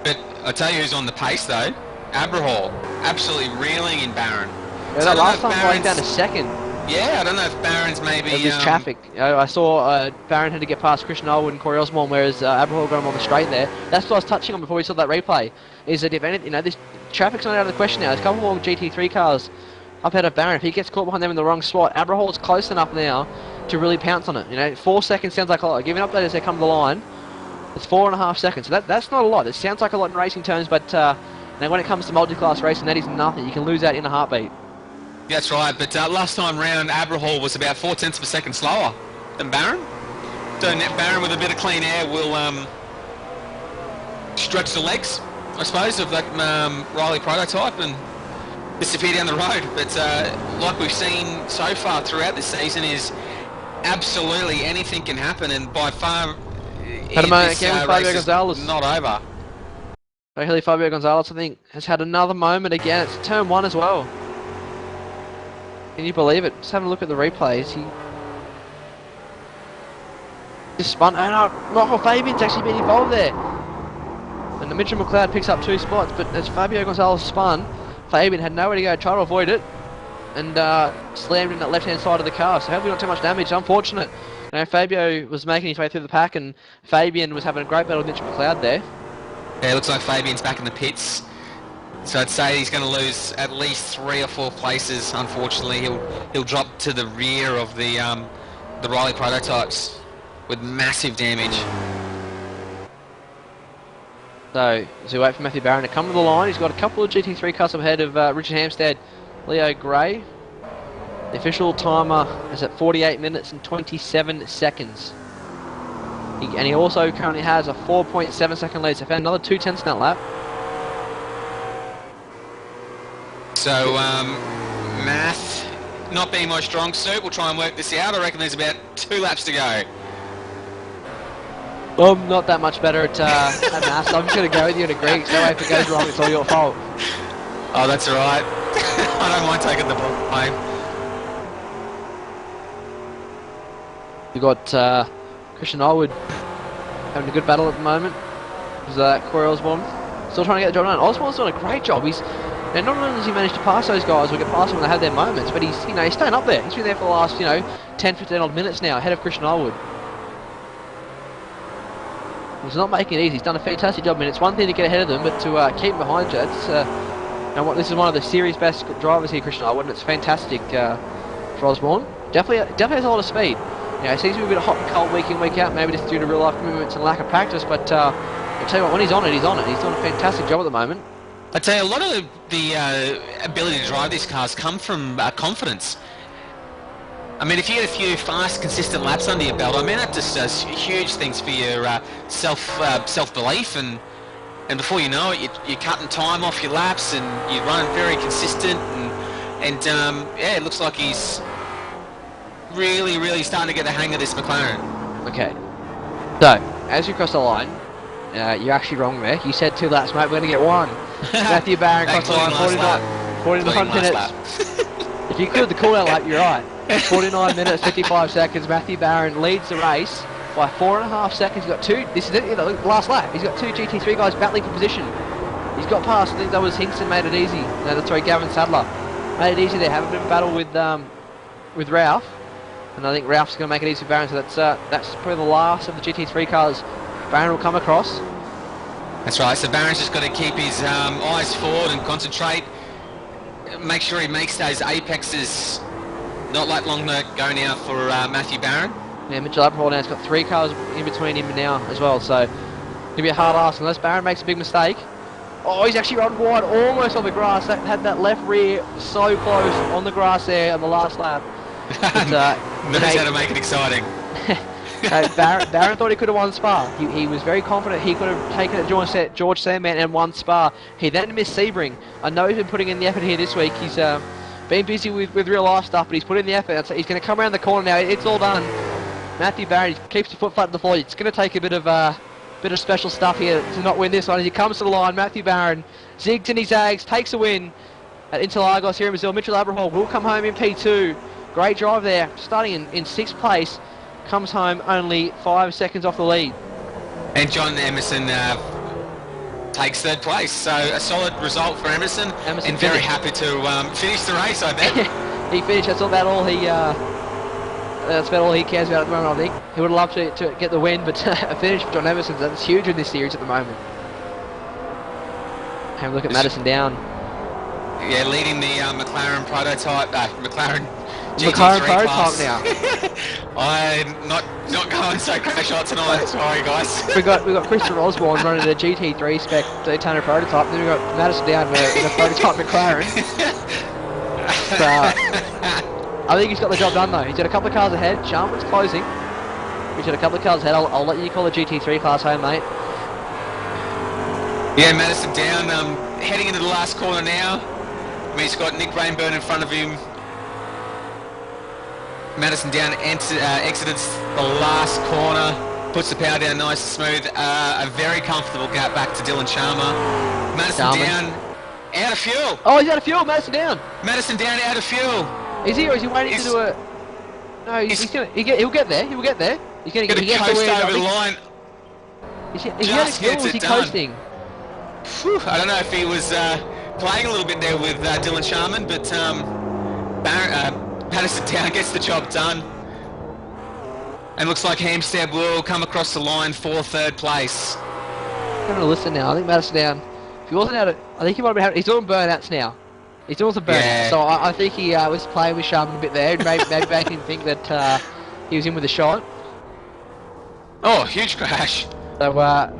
But I tell you who's on the pace though, Aberhall, absolutely reeling in Barron. Yeah, so that last time going down to second. Yeah, I don't know if Barron's maybe... There's traffic. I saw Barron had to get past Christian Elwood and Corey Osborne, whereas Aberhall got him on the straight there. That's what I was touching on before we saw that replay, is that if anything, this traffic's not out of the question now. There's a couple more GT3 cars up ahead of Barron. If he gets caught behind them in the wrong spot, Aberhall's close enough now to really pounce on it. 4 seconds sounds like a lot. Giving up that as they come to the line, it's 4.5 seconds. So that's not a lot. It sounds like a lot in racing terms, but when it comes to multi-class racing, that is nothing. You can lose that in a heartbeat. That's right, but last time round, Aberhall was about 4 tenths of a second slower than Barron. So Barron with a bit of clean air will stretch the legs, I suppose, of that Riley prototype and disappear down the road. But like we've seen so far throughout this season is absolutely anything can happen, and by far had a moment again with Fabio Gonzalez. Not over. Fabio Gonzalez, I think, has had another moment again. It's turn 1 as well. Can you believe it? Just having a look at the replays. He just spun. And Michael Fabian's actually been involved there. And the Mitchell McLeod picks up 2 spots, but as Fabio Gonzalez spun, Fabian had nowhere to go, tried to avoid it, and slammed in that left-hand side of the car. So hopefully not too much damage. Unfortunate. You know, Fabio was making his way through the pack, and Fabian was having a great battle with Mitch McLeod there. Yeah, it looks like Fabian's back in the pits. So I'd say he's going to lose at least 3 or 4 places. Unfortunately, he'll drop to the rear of the Riley prototypes with massive damage. So, as we wait for Matthew Barron to come to the line, he's got a couple of GT3 cars ahead of Richard Hampstead, Leo Gray. The official timer is at 48 minutes and 27 seconds. And he also currently has a 4.7 second lead, so found another 2 tenths in that lap. So, math not being my strong suit, we'll try and work this out. I reckon there's about 2 laps to go. Well, I'm not that much better at maths, so I'm just going to go with you and agree, because that way if it goes wrong, it's all your fault. Oh, that's alright. I don't mind taking the blame. We've got Christian Norwood having a good battle at the moment. There's Corey Osborne still trying to get the job done. Osborne's doing a great job. He's not only does he manage to pass those guys or get past them when they have their moments, but he's he's staying up there. He's been there for the last 10-15 odd minutes now, ahead of Christian Norwood. He's not making it easy. He's done a fantastic job. I mean, it's one thing to get ahead of them, but to keep behind you, it's, this is one of the series best drivers here, Christian Norwood, and it's fantastic for Osborne. Definitely has a lot of speed. It seems to be a bit of hot and cold week in, week out, maybe just due to real life commitments and lack of practice, but I'll tell you what, when he's on it, he's on it. He's doing a fantastic job at the moment. I'd say a lot of the ability to drive these cars come from confidence. I mean, if you get a few fast, consistent laps under your belt, I mean, that just does huge things for your self-belief, and before you know it, you're cutting time off your laps, and you're running very consistent, and yeah, it looks like he's really starting to get the hang of this McLaren. Okay, so as you cross the line, you're actually wrong there. You said 2 laps, mate. We're going to get 1. Matthew Barron crossed the line, 49 minutes. If you include the cool-down lap, you're right. 49 minutes, 55 seconds. Matthew Barron leads the race by 4.5 seconds. He's got 2. This is it, the last lap. He's got 2 GT3 guys battling for position. He's got past. I think that was Hinkson made it easy. No, that's right, Gavin Sadler made it easy there. Having a bit of a battle with Ralph, and I think Ralph's going to make it easy for Barron. So that's probably the last of the GT3 cars Barron will come across. That's right. So Barron's just got to keep his eyes forward and concentrate. Make sure he makes those apexes. Not like long to go now for Matthew Barron. Yeah, Mitchell Aberhall now has got 3 cars in between him now as well, so it'll be a hard ask unless Barron makes a big mistake. Oh, he's actually run wide, almost on the grass. That had that left rear so close on the grass there on the last lap. But, knows how to make it exciting. Barron thought he could have won Spa. He was very confident he could have taken it George Sandman and won Spa. He then missed Sebring. I know he's been putting in the effort here this week. He's been busy with real life stuff, but he's put in the effort. He's going to come around the corner now. It's all done. Matthew Barron keeps the foot flat to the floor. It's going to take a bit of special stuff here to not win this one. As he comes to the line, Matthew Barron zigs and he zags, takes a win at Interlagos here in Brazil. Mitchell Aberhall will come home in P2. Great drive there, starting in 6th place. Comes home only 5 seconds off the lead. And John Emerson takes 3rd place, so a solid result for Emerson and finished. Very happy to finish the race, I bet. He finished. That's about all he cares about at the moment. I think he would love to get the win, but a finish for John Emerson, that's huge in this series at the moment. Have a look at Madison Down. Yeah, leading the McLaren prototype, McLaren GT3 McLaren prototype class. now. I'm not going so crash hot tonight. Sorry, guys. we got Christopher Osborne running a GT3 spec Daytona prototype. Then we got Madison Down in a prototype McLaren. So, I think he's got the job done though. He's got a couple of cars ahead. Sharman's closing. He's got a couple of cars ahead. I'll let you call the GT3 class home, mate. Yeah, Madison Down heading into the last corner now. I mean, he's got Nick Rainburn in front of him. Madison Down exited the last corner, puts the power down nice and smooth. A very comfortable gap back to Dylan Sharma. Madison Down out of fuel. Oh, he's out of fuel. Madison Down. Madison Down out of fuel. Is he, or is he waiting to do a? No, he'll get there. He'll get there. He's going to get coast over the line. Is he out of fuel, or is he coasting? Whew, I don't know if he was playing a little bit there with Dylan Sharman, but Madison Down gets the job done. And looks like Hampstead will come across the line for third place. I'm going to listen now. I think Madison down. If he wasn't out of, I think he might have been. He's doing burnouts now. He's doing some burnouts. Yeah. So I think he was playing with Sharman a bit there. Maybe making him think that he was in with a shot. Oh, huge crash. So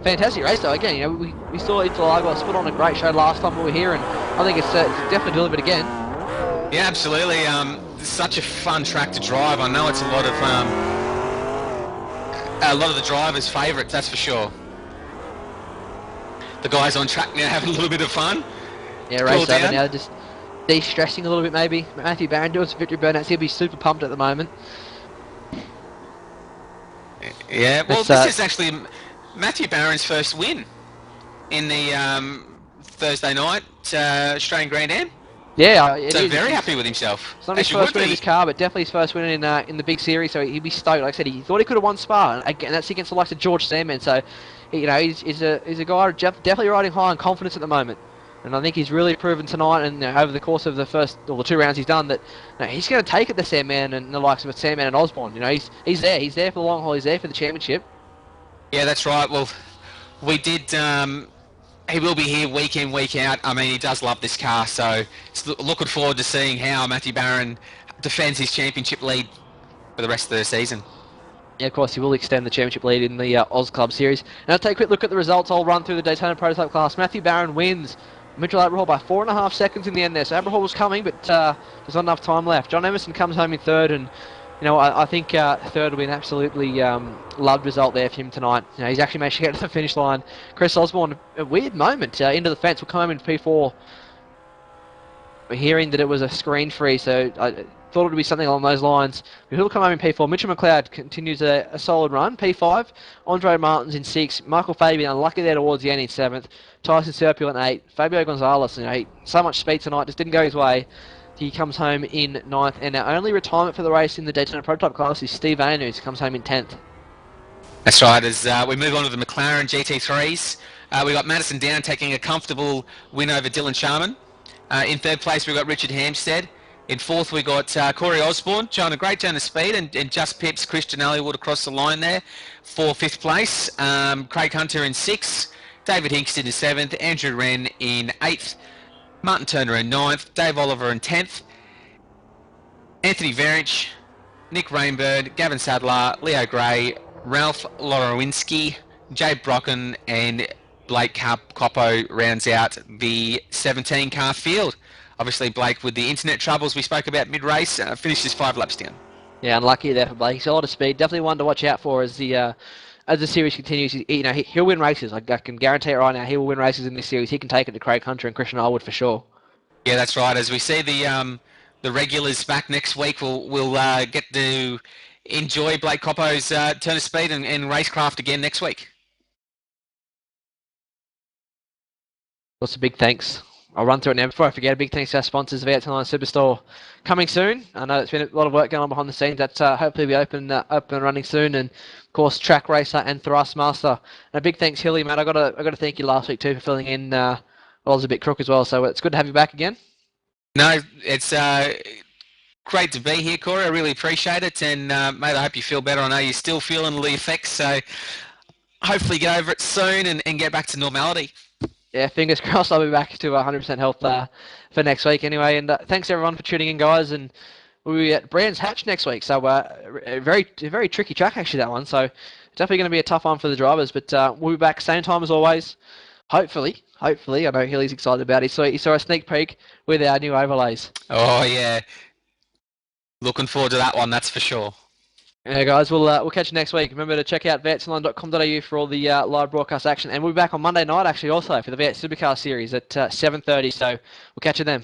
fantastic race though. Again, you know, we saw Interlagos put on a great show last time we were here, and I think it's definitely delivered again. Yeah, absolutely. Such a fun track to drive. I know it's a lot of the drivers' favourites, that's for sure. The guys on track now having a little bit of fun. Yeah, race over now, just de-stressing a little bit maybe. Matthew Barron doing some victory burnouts. He'll be super pumped at the moment. Yeah, well, this is actually Matthew Barron's first win in the Thursday night Australian Grand Am. Yeah, so very happy with himself. It's not his first win in his car, but definitely his first win in the big series. So he'd be stoked. Like I said, he thought he could have won Spa, and again, that's against the likes of George Sandman. So, you know, he's a guy definitely riding high on confidence at the moment. And I think he's really proven tonight, and over the course of the first or the 2 rounds he's done, that he's going to take it to Sandman and the likes of Sandman and Osborne. You know, he's there for the long haul. He's there for the championship. Yeah, that's right. Well, we did. He will be here week in, week out. I mean, he does love this car, so looking forward to seeing how Matthew Barron defends his championship lead for the rest of the season. Yeah, of course, he will extend the championship lead in the Oz Club Series. And I'll take a quick look at the results. I'll run through the Daytona Prototype class. Matthew Barron wins Mitchell Aberhall by 4.5 seconds in the end there. So Aberhall was coming, but there's not enough time left. John Emerson comes home in third, and you know, I think third will be an absolutely loved result there for him tonight. You know, he's actually managed to get to the finish line. Chris Osborne, a weird moment into the fence, will come home in P4. We're hearing that it was a screen free, so I thought it would be something along those lines. But he'll come home in P4. Mitchell McLeod continues a solid run. P5. Andre Martins in 6. Michael Fabian unlucky there towards the end in 7th. Tyson Serpule in 8. Fabio Gonzalez, you know, so much speed tonight, just didn't go his way. He comes home in 9th, and our only retirement for the race in the Daytona Prototype class is Steve Anu, who comes home in 10th. That's right. As we move on to the McLaren GT3s, we've got Madison Down taking a comfortable win over Dylan Sharman. In third place, we've got Richard Hampstead. In fourth, we got Corey Osborne showing a great turn of speed, and just pips Christian Elliwood across the line there for fifth place. Craig Hunter in 6th, David Hinkston in 7th, Andrew Wren in 8th, Martin Turner in 9th, Dave Oliver in 10th, Anthony Verich, Nick Rainbird, Gavin Sadler, Leo Gray, Ralph Lorowinski, Jay Brocken, and Blake Coppo rounds out the 17-car field. Obviously, Blake, with the internet troubles we spoke about mid-race, finishes 5 laps down. Yeah, unlucky there for Blake. He's a lot of speed. Definitely one to watch out for as the series continues. You know, he'll win races. I can guarantee it right now. He will win races in this series. He can take it to Craig Hunter and Christian Elwood for sure. Yeah, that's right. As we see the regulars back next week, we'll get to enjoy Blake Coppo's turn of speed and racecraft again next week. Lots of big thanks. I'll run through it now before I forget. A big thanks to our sponsors, V8 Online Superstore, coming soon. I know it's been a lot of work going on behind the scenes. That's hopefully be open and running soon. And of course, Track Racer and Thrustmaster. And a big thanks, Hilly, mate. I got to thank you last week too for filling in. I was a bit crook as well, so it's good to have you back again. No, it's great to be here, Corey. I really appreciate it, and mate, I hope you feel better. I know you're still feeling the effects, so hopefully get over it soon and get back to normality. Yeah, fingers crossed I'll be back to 100% health for next week anyway. And thanks everyone for tuning in, guys. And we'll be at Brands Hatch next week. So a very tricky track, actually, that one. So definitely going to be a tough one for the drivers. But we'll be back same time as always. Hopefully. I know Hilly's excited about it. So he saw a sneak peek with our new overlays. Oh, yeah. Looking forward to that one, that's for sure. Yeah, guys, we'll catch you next week. Remember to check out v8online.com.au for all the live broadcast action. And we'll be back on Monday night, actually, also for the V8 Supercar Series at 7:30. So we'll catch you then.